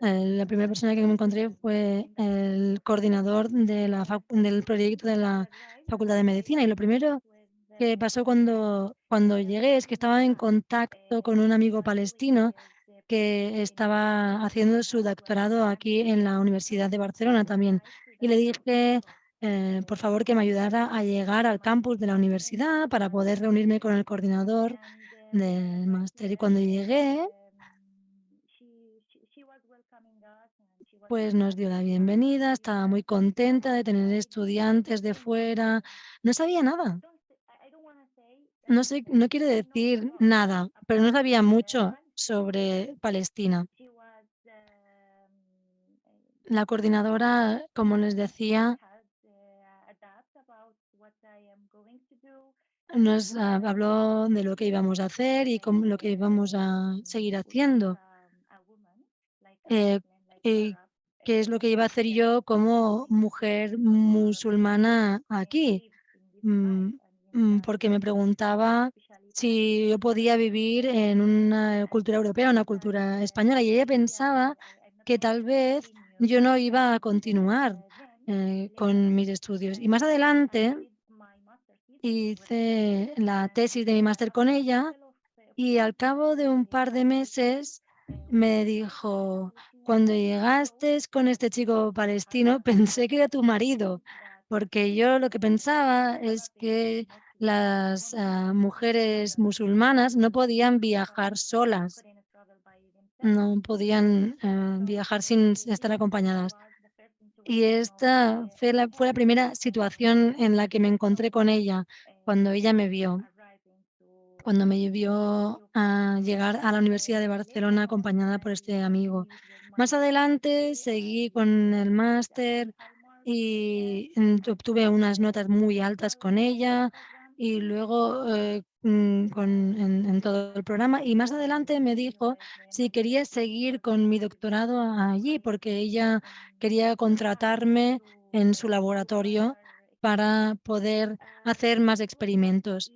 la primera persona que me encontré fue el coordinador del proyecto de la Facultad de Medicina y lo primero que pasó cuando llegué es que estaba en contacto con un amigo palestino que estaba haciendo su doctorado aquí en la Universidad de Barcelona también. Y le dije, por favor, que me ayudara a llegar al campus de la universidad para poder reunirme con el coordinador del máster. Y cuando llegué, pues nos dio la bienvenida, estaba muy contenta de tener estudiantes de fuera. No sabía nada. No sé, no quiero decir nada, pero no sabía mucho sobre Palestina. La coordinadora, como les decía, nos habló de lo que íbamos a hacer y lo que íbamos a seguir haciendo. Y qué es lo que iba a hacer yo como mujer musulmana aquí. Porque me preguntaba si yo podía vivir en una cultura europea, una cultura española, y ella pensaba que tal vez yo no iba a continuar con mis estudios. Y más adelante hice la tesis de mi máster con ella y al cabo de un par de meses me dijo, cuando llegaste con este chico palestino, pensé que era tu marido, porque yo lo que pensaba es que las mujeres musulmanas no podían viajar solas, no podían viajar sin estar acompañadas. Y esta fue la primera situación en la que me encontré con ella, cuando ella me vio. Cuando me vio a llegar a la Universidad de Barcelona acompañada por este amigo. Más adelante seguí con el máster y obtuve unas notas muy altas con ella. y luego en todo el programa. Y más adelante me dijo si quería seguir con mi doctorado allí, porque ella quería contratarme en su laboratorio para poder hacer más experimentos.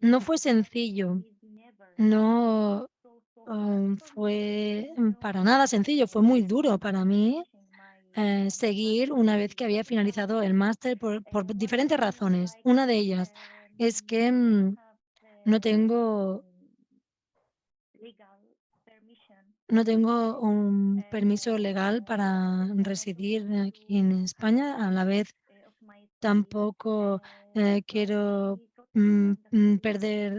No fue sencillo, no fue para nada sencillo, fue muy duro para mí seguir una vez que había finalizado el máster por diferentes razones. Una de ellas es que no tengo un permiso legal para residir aquí en España. A la vez, tampoco quiero perder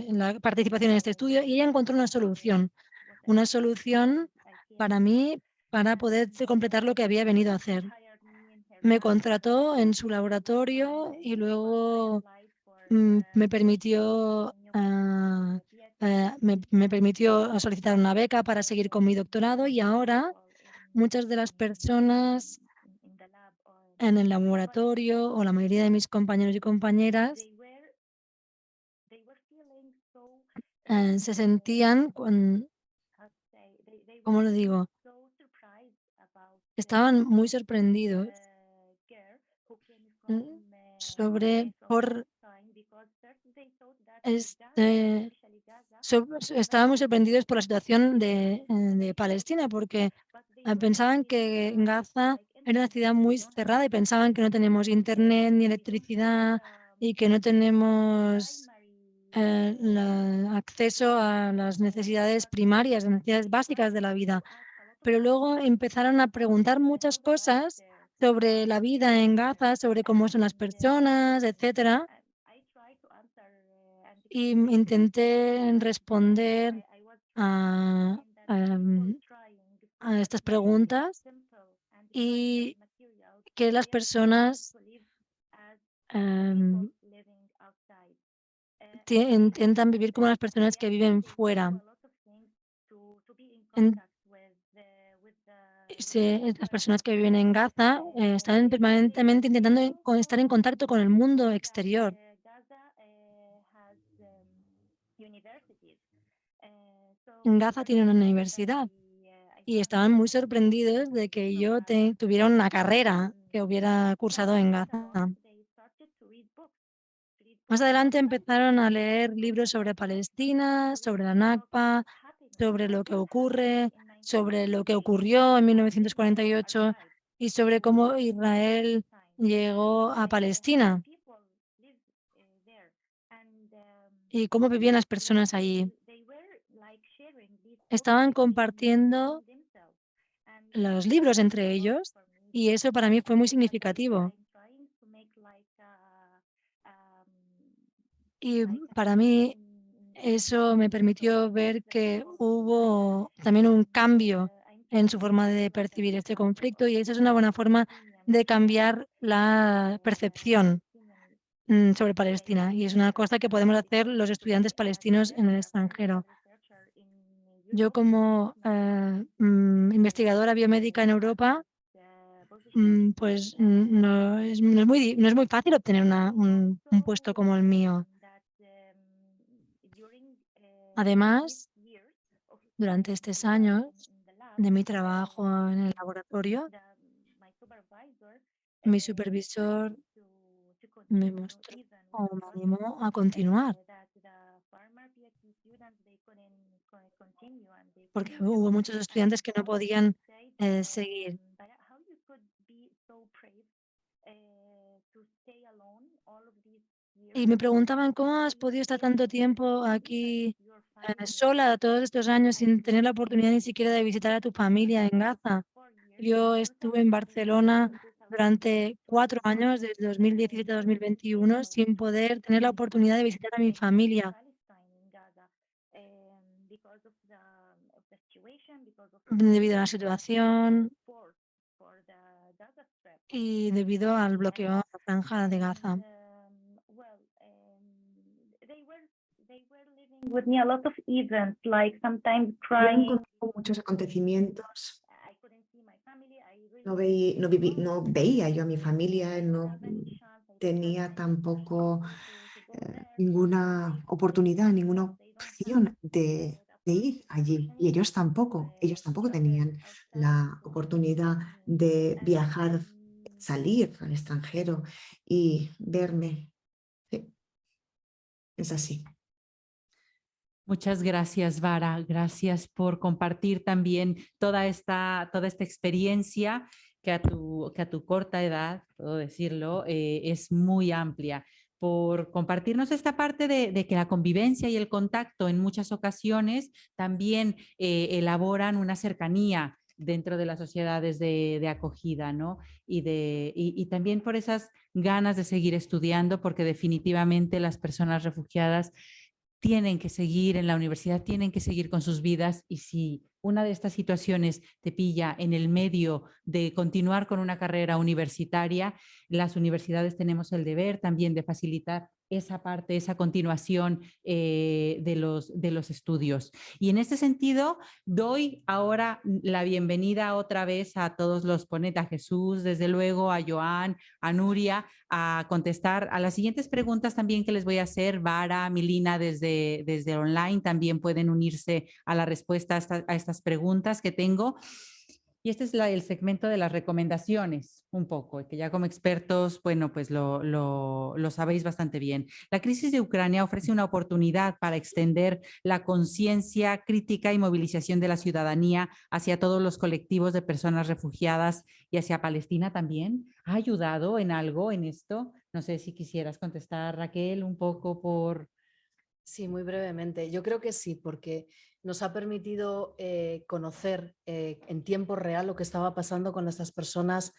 la participación en este estudio, y ella encontró una solución para mí para poder completar lo que había venido a hacer. Me contrató en su laboratorio y luego me permitió solicitar una beca para seguir con mi doctorado, y ahora muchas de las personas en el laboratorio o la mayoría de mis compañeros y compañeras se sentían, ¿cómo lo digo? Estaban muy sorprendidos estaban muy sorprendidos por la situación de Palestina, porque pensaban que Gaza era una ciudad muy cerrada y pensaban que no tenemos internet ni electricidad y que no tenemos acceso a las necesidades primarias, las necesidades básicas de la vida. Pero luego empezaron a preguntar muchas cosas sobre la vida en Gaza, sobre cómo son las personas, etcétera. Y intenté responder a estas preguntas, y que las personas intentan vivir como las personas que viven fuera. Las personas que viven en Gaza están permanentemente intentando estar en contacto con el mundo exterior. En Gaza tiene una universidad y estaban muy sorprendidos de que yo tuviera una carrera que hubiera cursado en Gaza. Más adelante empezaron a leer libros sobre Palestina, sobre la Nakba, sobre lo que ocurre, sobre lo que ocurrió en 1948 y sobre cómo Israel llegó a Palestina y cómo vivían las personas allí. Estaban compartiendo los libros entre ellos, y eso para mí fue muy significativo. Y para mí eso me permitió ver que hubo también un cambio en su forma de percibir este conflicto, y esa es una buena forma de cambiar la percepción sobre Palestina, y es una cosa que podemos hacer los estudiantes palestinos en el extranjero. Yo, como investigadora biomédica en Europa, pues no es muy fácil obtener un puesto como el mío. Además, durante estos años de mi trabajo en el laboratorio, mi supervisor me mostró o me animó a continuar, porque hubo muchos estudiantes que no podían seguir. Y me preguntaban, ¿cómo has podido estar tanto tiempo aquí sola todos estos años sin tener la oportunidad ni siquiera de visitar a tu familia en Gaza? Yo estuve en Barcelona durante 4 años, desde 2017 a 2021, sin poder tener la oportunidad de visitar a mi familia debido a la situación y debido al bloqueo a la franja de Gaza. With me a lot of events, like sometimes Yo crying. encontré muchos acontecimientos. No veía yo a mi familia, no tenía tampoco ninguna oportunidad, ninguna opción de ir allí. Y ellos tampoco tenían la oportunidad de viajar, salir al extranjero y verme. Sí, es así. Muchas gracias, Vara. Gracias por compartir también toda esta experiencia que a tu corta edad, puedo decirlo, es muy amplia. Por compartirnos esta parte de que la convivencia y el contacto en muchas ocasiones también elaboran una cercanía dentro de las sociedades de acogida, ¿no? Y también por esas ganas de seguir estudiando, porque definitivamente las personas refugiadas tienen que seguir en la universidad, tienen que seguir con sus vidas, y si una de estas situaciones te pilla en el medio de continuar con una carrera universitaria, las universidades tenemos el deber también de facilitar esa parte, esa continuación de los estudios. Y en este sentido, doy ahora la bienvenida otra vez a todos los ponentes, a Jesús, desde luego, a Joan, a Nuria, a contestar a las siguientes preguntas también que les voy a hacer. Vara, Milina, desde online también pueden unirse a la respuesta a estas preguntas que tengo. Y este es el segmento de las recomendaciones, un poco, que ya como expertos, bueno, pues lo sabéis bastante bien. La crisis de Ucrania ofrece una oportunidad para extender la conciencia crítica y movilización de la ciudadanía hacia todos los colectivos de personas refugiadas y hacia Palestina también. ¿Ha ayudado en algo en esto? No sé si quisieras contestar, Raquel, un poco por... Sí, muy brevemente. Yo creo que sí, porque nos ha permitido conocer en tiempo real lo que estaba pasando con estas personas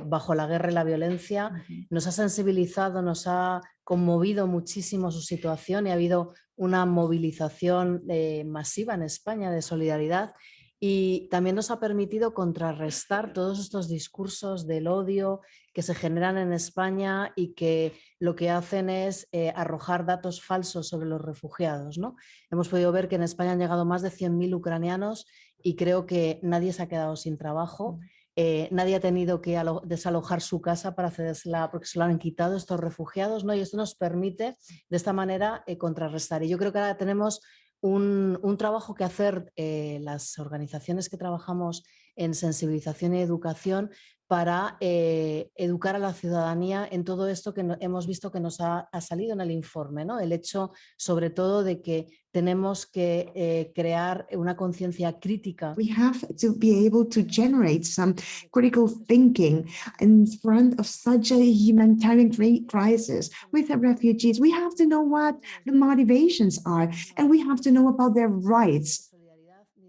bajo la guerra y la violencia. Nos ha sensibilizado, nos ha conmovido muchísimo su situación y ha habido una movilización masiva en España de solidaridad. Y también nos ha permitido contrarrestar todos estos discursos del odio que se generan en España y que lo que hacen es arrojar datos falsos sobre los refugiados, ¿no? Hemos podido ver que en España han llegado más de 100.000 ucranianos y creo que nadie se ha quedado sin trabajo. Nadie ha tenido que desalojar su casa para cedérsela porque se lo han quitado estos refugiados, ¿no? Y esto nos permite de esta manera contrarrestar. Y yo creo que ahora tenemos un trabajo que hacer las organizaciones que trabajamos en sensibilización y educación para educar a la ciudadanía en todo esto que hemos visto que nos ha salido en el informe, ¿no? El hecho sobre todo de que tenemos que crear una conciencia crítica. We have to be able to generate some critical thinking in front of such a humanitarian crisis with the refugees. We have to know what the motivations are, and we have to know about their rights.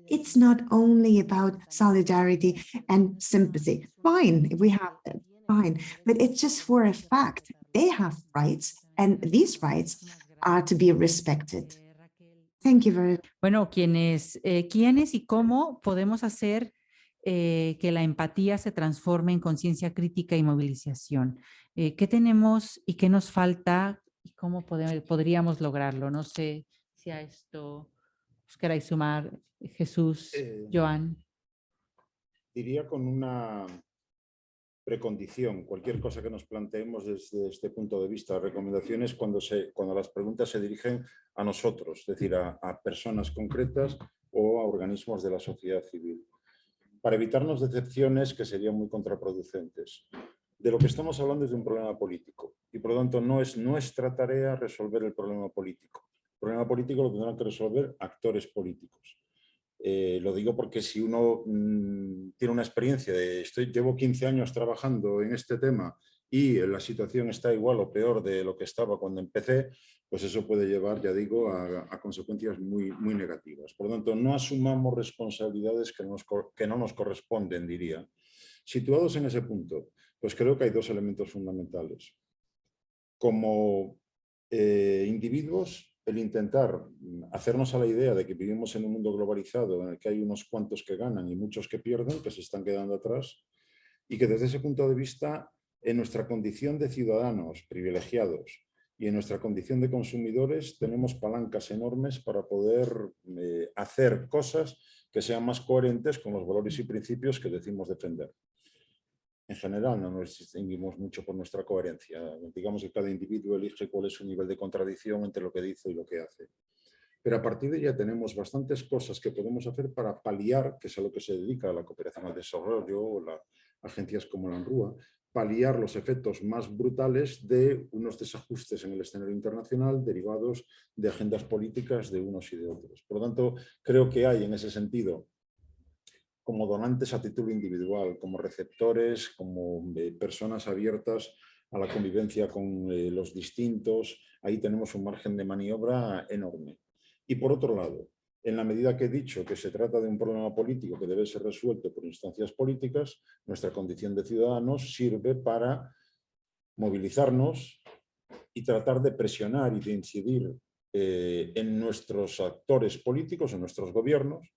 It's not only about solidarity and sympathy. Fine, if we have that, fine. But it's just for a fact. They have rights, and these rights are to be respected. Thank you very much. Bueno, ¿quiénes y cómo podemos hacer que la empatía se transforme en conciencia crítica y movilización? ¿Qué tenemos y qué nos falta y cómo podríamos lograrlo? No sé si a esto os queráis sumar, Jesús, Joan. Diría con una precondición, cualquier cosa que nos planteemos desde este punto de vista, recomendaciones cuando las preguntas se dirigen a nosotros, es decir, a personas concretas o a organismos de la sociedad civil, para evitarnos decepciones que serían muy contraproducentes. De lo que estamos hablando es de un problema político y por lo tanto no es nuestra tarea resolver el problema político. El problema político lo tendrán que resolver actores políticos. Lo digo porque si uno tiene una experiencia de llevo 15 años trabajando en este tema y la situación está igual o peor de lo que estaba cuando empecé, pues eso puede llevar, ya digo, a consecuencias muy, muy negativas. Por lo tanto, no asumamos responsabilidades que no nos corresponden, diría. Situados en ese punto, pues creo que hay dos elementos fundamentales. Como individuos, el intentar hacernos a la idea de que vivimos en un mundo globalizado en el que hay unos cuantos que ganan y muchos que pierden, que se están quedando atrás, y que desde ese punto de vista, en nuestra condición de ciudadanos privilegiados y en nuestra condición de consumidores, tenemos palancas enormes para poder hacer cosas que sean más coherentes con los valores y principios que decimos defender. En general no nos distinguimos mucho por nuestra coherencia. Digamos que cada individuo elige cuál es su nivel de contradicción entre lo que dice y lo que hace. Pero a partir de ya tenemos bastantes cosas que podemos hacer para paliar, que es a lo que se dedica la cooperación al desarrollo o las agencias como la UNRWA, paliar los efectos más brutales de unos desajustes en el escenario internacional derivados de agendas políticas de unos y de otros. Por lo tanto, creo que hay en ese sentido, como donantes a título individual, como receptores, como personas abiertas a la convivencia con los distintos, ahí tenemos un margen de maniobra enorme. Y por otro lado, en la medida que he dicho que se trata de un problema político que debe ser resuelto por instancias políticas, nuestra condición de ciudadanos sirve para movilizarnos y tratar de presionar y de incidir en nuestros actores políticos, en nuestros gobiernos,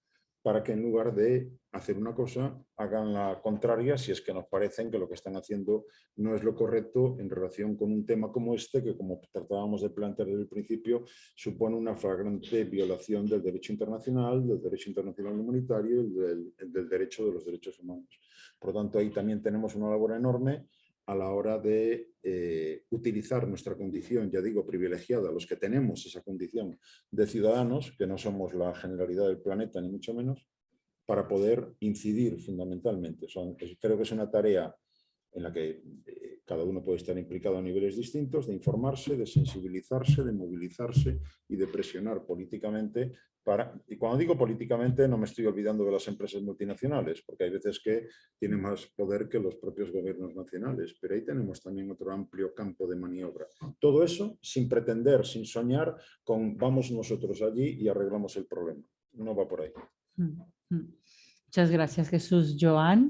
para que en lugar de hacer una cosa, hagan la contraria si es que nos parecen que lo que están haciendo no es lo correcto en relación con un tema como este, que como tratábamos de plantear desde el principio, supone una flagrante violación del derecho internacional humanitario y del derecho de los derechos humanos. Por lo tanto, ahí también tenemos una labor enorme a la hora de utilizar nuestra condición, ya digo, privilegiada, los que tenemos esa condición de ciudadanos, que no somos la generalidad del planeta, ni mucho menos, para poder incidir fundamentalmente. Creo que es una tarea en la que cada uno puede estar implicado a niveles distintos, de informarse, de sensibilizarse, de movilizarse y de presionar políticamente. Y cuando digo políticamente no me estoy olvidando de las empresas multinacionales, porque hay veces que tienen más poder que los propios gobiernos nacionales, pero ahí tenemos también otro amplio campo de maniobra. Todo eso sin pretender, sin soñar con vamos nosotros allí y arreglamos el problema. No va por ahí. Muchas gracias, Jesús. Joan.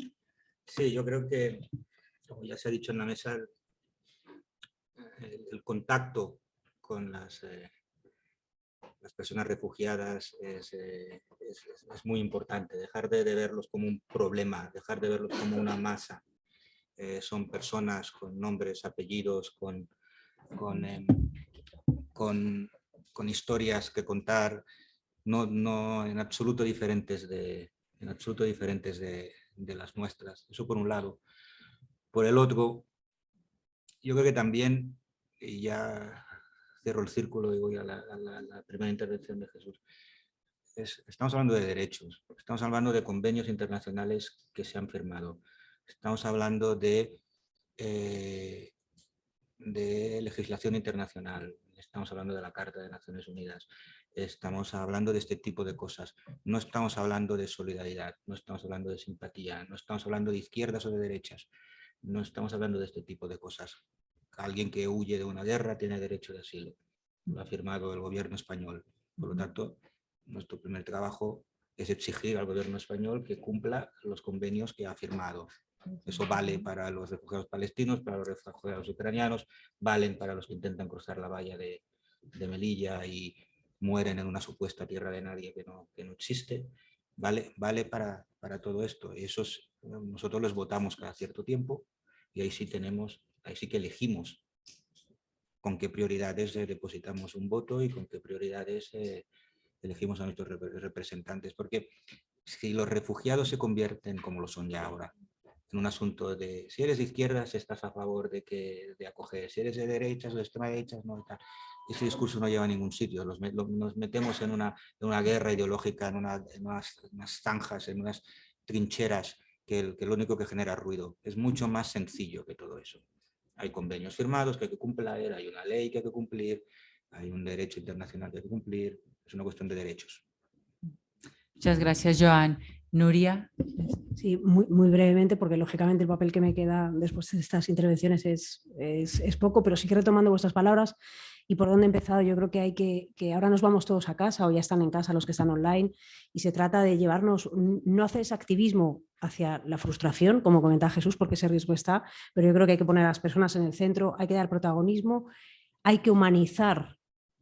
Sí, yo creo que, como ya se ha dicho en la mesa, el contacto con las personas refugiadas es muy importante. Dejar de verlos como un problema, dejar de verlos como una masa. Son personas con nombres, apellidos, con historias que contar, no en absoluto diferentes de las nuestras. Eso por un lado. Por el otro, yo creo que también, y ya cierro el círculo y voy a la primera intervención de Jesús, estamos hablando de derechos, estamos hablando de convenios internacionales que se han firmado, estamos hablando de legislación internacional, estamos hablando de la Carta de Naciones Unidas, estamos hablando de este tipo de cosas, no estamos hablando de solidaridad, no estamos hablando de simpatía, no estamos hablando de izquierdas o de derechas, no estamos hablando de este tipo de cosas. Alguien que huye de una guerra tiene derecho de asilo, lo ha firmado el gobierno español. Por lo tanto, nuestro primer trabajo es exigir al gobierno español que cumpla los convenios que ha firmado. Eso vale para los refugiados palestinos, para los refugiados ucranianos, valen para los que intentan cruzar la valla de Melilla y mueren en una supuesta tierra de nadie que no existe. Vale para todo esto. Y nosotros les votamos cada cierto tiempo y ahí sí que elegimos con qué prioridades depositamos un voto y con qué prioridades elegimos a nuestros representantes. Porque si los refugiados se convierten, como lo son ya ahora, en un asunto de si eres de izquierdas estás a favor de acoger, si eres de derechas o de extrema derechas no, tal. Ese discurso no lleva a ningún sitio, nos metemos en una guerra ideológica, en unas zanjas, en unas trincheras que lo único que genera ruido. Es mucho más sencillo que todo eso. Hay convenios firmados que hay que cumplir, hay una ley que hay que cumplir, hay un derecho internacional que hay que cumplir, es una cuestión de derechos. Muchas gracias, Joan. Nuria. Sí, muy brevemente, porque lógicamente el papel que me queda después de estas intervenciones es poco, pero sí que retomando vuestras palabras y por dónde he empezado, yo creo que hay que ahora nos vamos todos a casa o ya están en casa los que están online y se trata de llevarnos, no hacer ese activismo hacia la frustración, como comentaba Jesús, porque ese riesgo está, pero yo creo que hay que poner a las personas en el centro, hay que dar protagonismo, hay que humanizar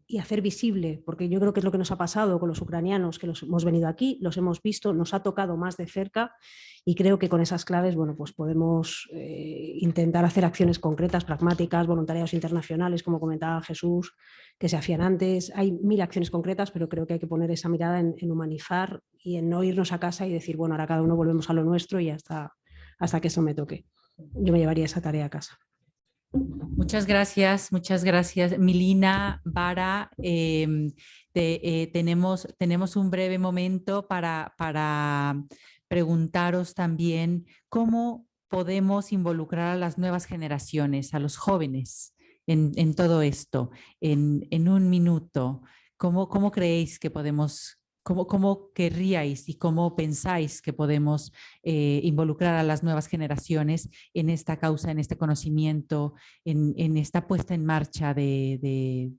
y hacer visible, porque yo creo que es lo que nos ha pasado con los ucranianos, que los hemos venido aquí, los hemos visto, nos ha tocado más de cerca y creo que con esas claves pues podemos intentar hacer acciones concretas, pragmáticas, voluntariados internacionales, como comentaba Jesús, que se hacían antes. Hay 1000 acciones concretas, pero creo que hay que poner esa mirada en humanizar y en no irnos a casa y decir, bueno, ahora cada uno volvemos a lo nuestro y hasta que eso me toque. yo me llevaría esa tarea a casa. Muchas gracias, Milina, Vara. Tenemos un breve momento para preguntaros también cómo podemos involucrar a las nuevas generaciones, a los jóvenes en todo esto, en un minuto. ¿Cómo creéis que podemos, cómo querríais y cómo pensáis que podemos involucrar a las nuevas generaciones en esta causa, en este conocimiento, en esta puesta en marcha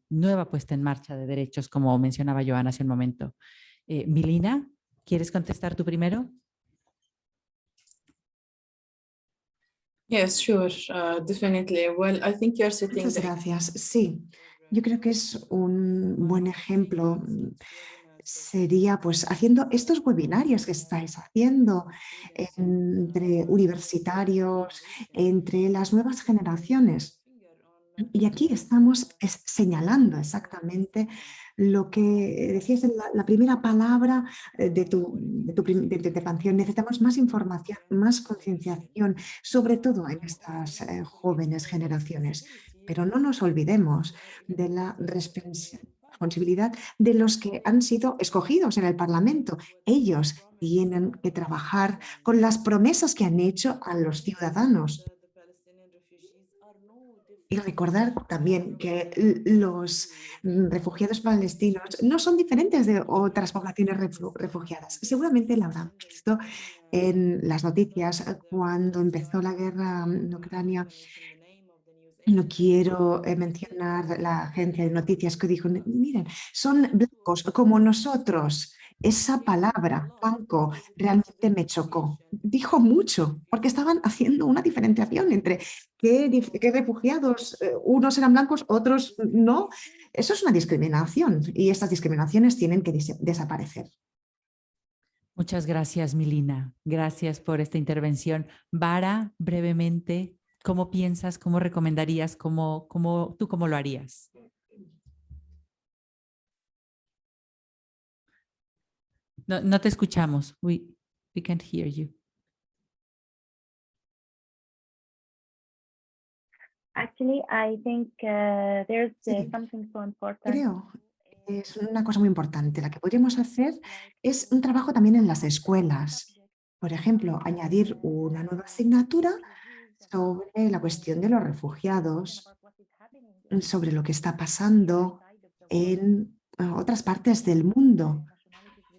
nueva puesta en marcha de derechos, como mencionaba Joana hace un momento? Milina, ¿quieres contestar tú primero? Yes, sure, definitely. Well, I think you're setting Muchas gracias. Sí, yo creo que es un buen ejemplo. Sería pues haciendo estos webinarios que estáis haciendo entre universitarios, entre las nuevas generaciones. Y aquí estamos señalando exactamente lo que decías en la primera palabra de tu intervención. Necesitamos más información, más concienciación, sobre todo en estas jóvenes generaciones. Pero no nos olvidemos de la responsabilidad de los que han sido escogidos en el Parlamento. Ellos tienen que trabajar con las promesas que han hecho a los ciudadanos. Y recordar también que los refugiados palestinos no son diferentes de otras poblaciones refugiadas. Seguramente lo habrán visto en las noticias cuando empezó la guerra en Ucrania. No quiero mencionar la agencia de noticias que dijo, miren, son blancos como nosotros. Esa palabra, blanco, realmente me chocó. Dijo mucho, porque estaban haciendo una diferenciación entre qué refugiados, unos eran blancos, otros no. Eso es una discriminación y estas discriminaciones tienen que desaparecer. Muchas gracias, Milina. Gracias por esta intervención. Vara, brevemente, ¿cómo piensas, cómo recomendarías, tú cómo lo harías? No te escuchamos. We can't hear you. Actually, I think there's something so important. Creo que es una cosa muy importante. La que podríamos hacer es un trabajo también en las escuelas. Por ejemplo, añadir una nueva asignatura sobre la cuestión de los refugiados, sobre lo que está pasando en otras partes del mundo,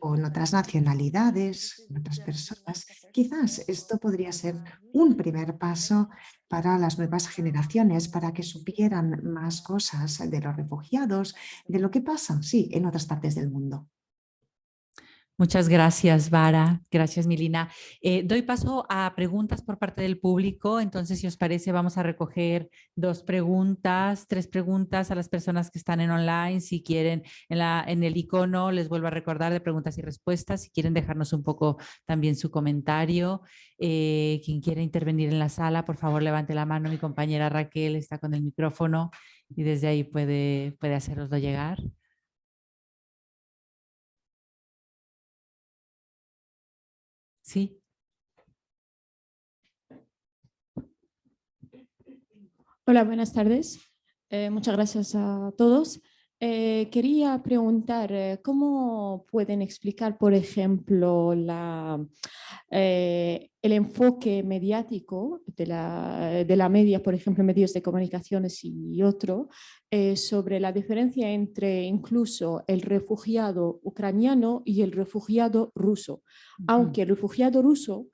o en otras nacionalidades, en otras personas. Quizás esto podría ser un primer paso para las nuevas generaciones, para que supieran más cosas de los refugiados, de lo que pasa, sí, en otras partes del mundo. Muchas gracias, Vara. Gracias, Milina. Doy paso a preguntas por parte del público. Entonces, si os parece, vamos a recoger 2 preguntas, 3 preguntas a las personas que están en online. Si quieren, en el icono, les vuelvo a recordar de preguntas y respuestas. Si quieren dejarnos un poco también su comentario. Quien quiera intervenir en la sala, por favor, levante la mano. Mi compañera Raquel está con el micrófono y desde ahí puede hacéroslo llegar. Sí. Hola, buenas tardes. Muchas gracias a todos. Quería preguntar, ¿cómo pueden explicar, por ejemplo, el enfoque mediático de la media, por ejemplo, medios de comunicaciones y otro, sobre la diferencia entre incluso el refugiado ucraniano y el refugiado ruso? Aunque el refugiado ruso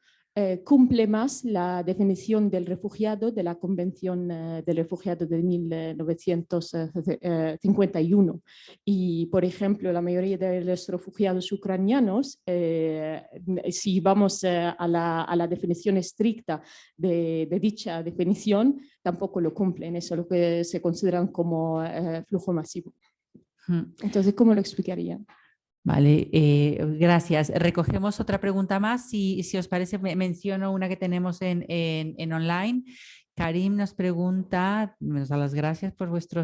cumple más la definición del refugiado de la Convención del Refugiado de 1951. Y, por ejemplo, la mayoría de los refugiados ucranianos, si vamos a la definición estricta de dicha definición, tampoco lo cumplen. Eso es lo que se consideran como flujo masivo. Entonces, ¿cómo lo explicarían? Vale, gracias. Recogemos otra pregunta más. Si os parece, menciono una que tenemos en online, Karim nos pregunta, nos da las gracias por vuestro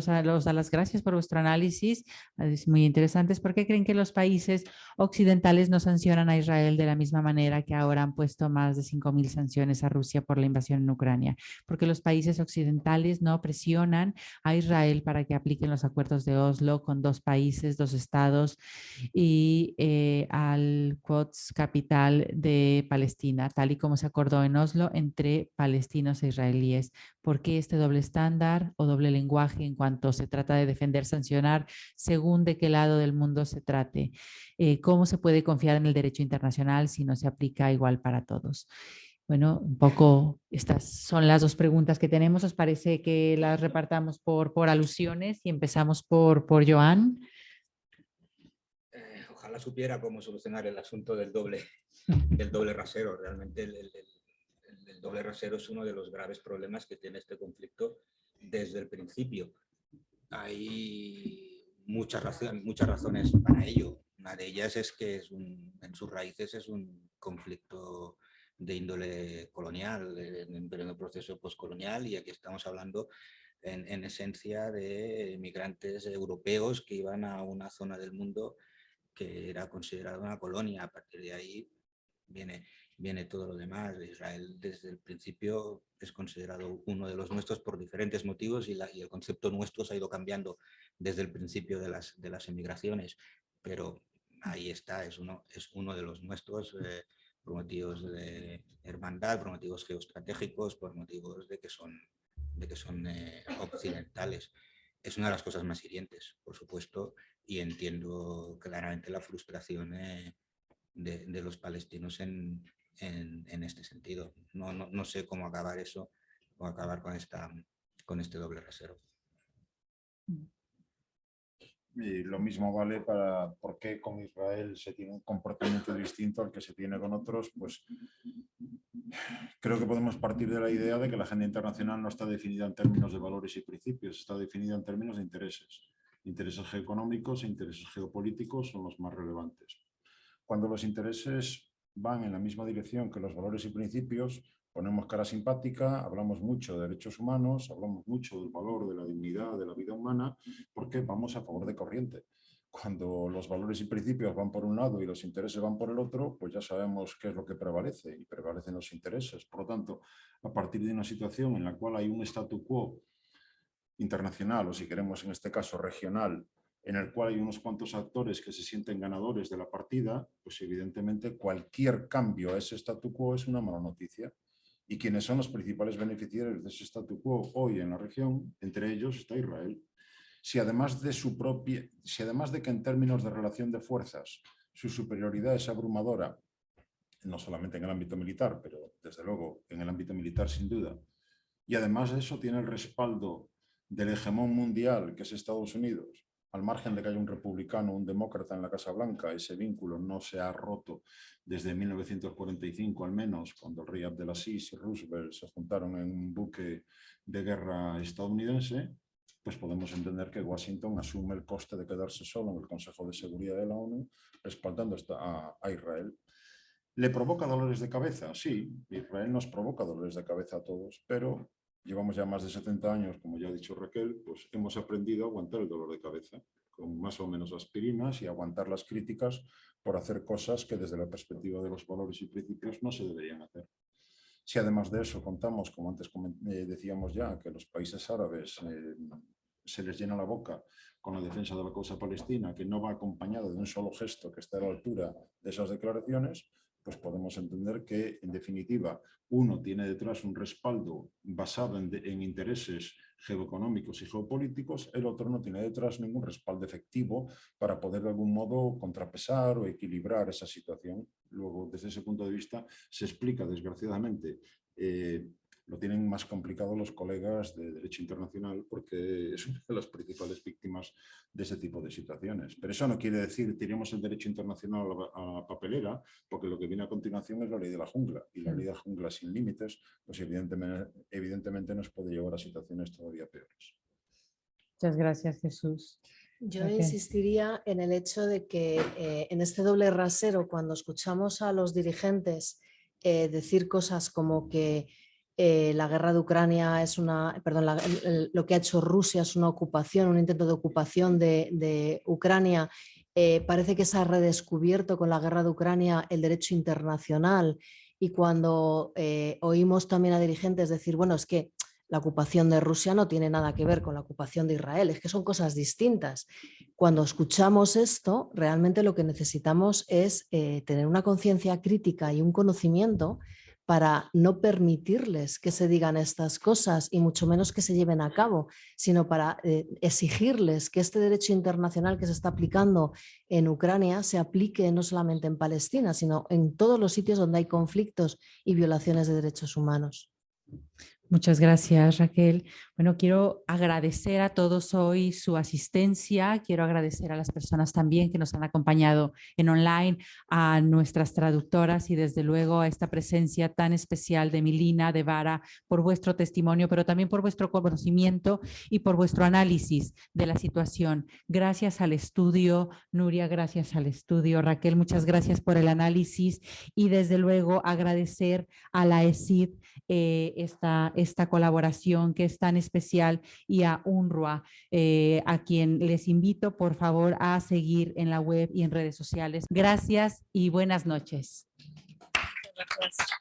análisis, es muy interesante. ¿Por qué creen que los países occidentales no sancionan a Israel de la misma manera que ahora han puesto más de 5.000 sanciones a Rusia por la invasión en Ucrania? Porque los países occidentales no presionan a Israel para que apliquen los acuerdos de Oslo con 2 países, 2 estados y al Quds capital de Palestina, tal y como se acordó en Oslo entre palestinos e israelíes. ¿Por qué este doble estándar o doble lenguaje en cuanto se trata de defender, sancionar, según de qué lado del mundo se trate? ¿Cómo se puede confiar en el derecho internacional si no se aplica igual para todos? Bueno, un poco estas son las 2 preguntas que tenemos. ¿Os parece que las repartamos por alusiones y empezamos por Joan? Ojalá supiera cómo solucionar el asunto del doble rasero. Realmente el doble rasero es uno de los graves problemas que tiene este conflicto desde el principio. Hay muchas razones para ello. Una de ellas es que en sus raíces es un conflicto de índole colonial, en el proceso postcolonial, y aquí estamos hablando en esencia de migrantes europeos que iban a una zona del mundo que era considerada una colonia. A partir de ahí viene todo lo demás. Israel desde el principio es considerado uno de los nuestros por diferentes motivos, y el concepto nuestro se ha ido cambiando desde el principio de las emigraciones, pero ahí está, es uno de los nuestros por motivos de hermandad, por motivos geoestratégicos, por motivos de que son occidentales. Es una de las cosas más hirientes, por supuesto, y entiendo claramente la frustración de los palestinos en este sentido. No sé cómo acabar eso o acabar con este doble rasero. Y lo mismo vale para por qué con Israel se tiene un comportamiento distinto al que se tiene con otros. Pues creo que podemos partir de la idea de que la agenda internacional no está definida en términos de valores y principios, está definida en términos de intereses. Intereses geoeconómicos e intereses geopolíticos son los más relevantes. Cuando los intereses van en la misma dirección que los valores y principios, ponemos cara simpática, hablamos mucho de derechos humanos, hablamos mucho del valor de la dignidad de la vida humana, porque vamos a favor de corriente. Cuando los valores y principios van por un lado y los intereses van por el otro, pues ya sabemos qué es lo que prevalece, y prevalecen los intereses. Por lo tanto, a partir de una situación en la cual hay un statu quo internacional, o si queremos en este caso regional, en el cual hay unos cuantos actores que se sienten ganadores de la partida, pues evidentemente cualquier cambio a ese statu quo es una mala noticia. ¿Y quiénes son los principales beneficiarios de ese statu quo hoy en la región? Entre ellos está Israel. Si además de que en términos de relación de fuerzas su superioridad es abrumadora, no solamente en el ámbito militar, pero desde luego en el ámbito militar sin duda, y además de eso tiene el respaldo del hegemón mundial, que es Estados Unidos, al margen de que haya un republicano o un demócrata en la Casa Blanca, ese vínculo no se ha roto desde 1945 al menos, cuando el rey Abdelaziz y Roosevelt se juntaron en un buque de guerra estadounidense, pues podemos entender que Washington asume el coste de quedarse solo en el Consejo de Seguridad de la ONU, respaldando a Israel. ¿Le provoca dolores de cabeza? Sí, Israel nos provoca dolores de cabeza a todos, pero llevamos ya más de 70 años, como ya ha dicho Raquel, pues hemos aprendido a aguantar el dolor de cabeza con más o menos aspirinas y aguantar las críticas por hacer cosas que desde la perspectiva de los valores y principios no se deberían hacer. Si además de eso contamos, como antes decíamos ya, que los países árabes se les llena la boca con la defensa de la causa palestina, que no va acompañada de un solo gesto que esté a la altura de esas declaraciones, pues podemos entender que, en definitiva, uno tiene detrás un respaldo basado en intereses geoeconómicos y geopolíticos, el otro no tiene detrás ningún respaldo efectivo para poder de algún modo contrapesar o equilibrar esa situación. Luego, desde ese punto de vista, se explica, desgraciadamente, lo tienen más complicado los colegas de Derecho Internacional porque es una de las principales víctimas de ese tipo de situaciones. Pero eso no quiere decir tiremos el Derecho Internacional a la papelera, porque lo que viene a continuación es la ley de la jungla. Y la ley de la jungla sin límites, pues evidentemente nos puede llevar a situaciones todavía peores. Muchas gracias, Jesús. Yo insistiría en el hecho de que en este doble rasero, cuando escuchamos a los dirigentes decir cosas como que La guerra de Ucrania es lo que ha hecho Rusia es una ocupación, un intento de ocupación de Ucrania. Parece que se ha redescubierto con la guerra de Ucrania el derecho internacional, y cuando oímos también a dirigentes decir, bueno, es que la ocupación de Rusia no tiene nada que ver con la ocupación de Israel, es que son cosas distintas. Cuando escuchamos esto, realmente lo que necesitamos es tener una conciencia crítica y un conocimiento para no permitirles que se digan estas cosas y mucho menos que se lleven a cabo, sino para exigirles que este derecho internacional que se está aplicando en Ucrania se aplique no solamente en Palestina, sino en todos los sitios donde hay conflictos y violaciones de derechos humanos. Muchas gracias, Raquel. Bueno, quiero agradecer a todos hoy su asistencia. Quiero agradecer a las personas también que nos han acompañado en online, a nuestras traductoras y desde luego a esta presencia tan especial de Milina, de Vara, por vuestro testimonio, pero también por vuestro conocimiento y por vuestro análisis de la situación. Gracias al estudio, Nuria, gracias al estudio. Raquel, muchas gracias por el análisis y desde luego agradecer a la ESID esta colaboración que es tan especial y a UNRWA, a quien les invito por favor a seguir en la web y en redes sociales. Gracias y buenas noches. Gracias.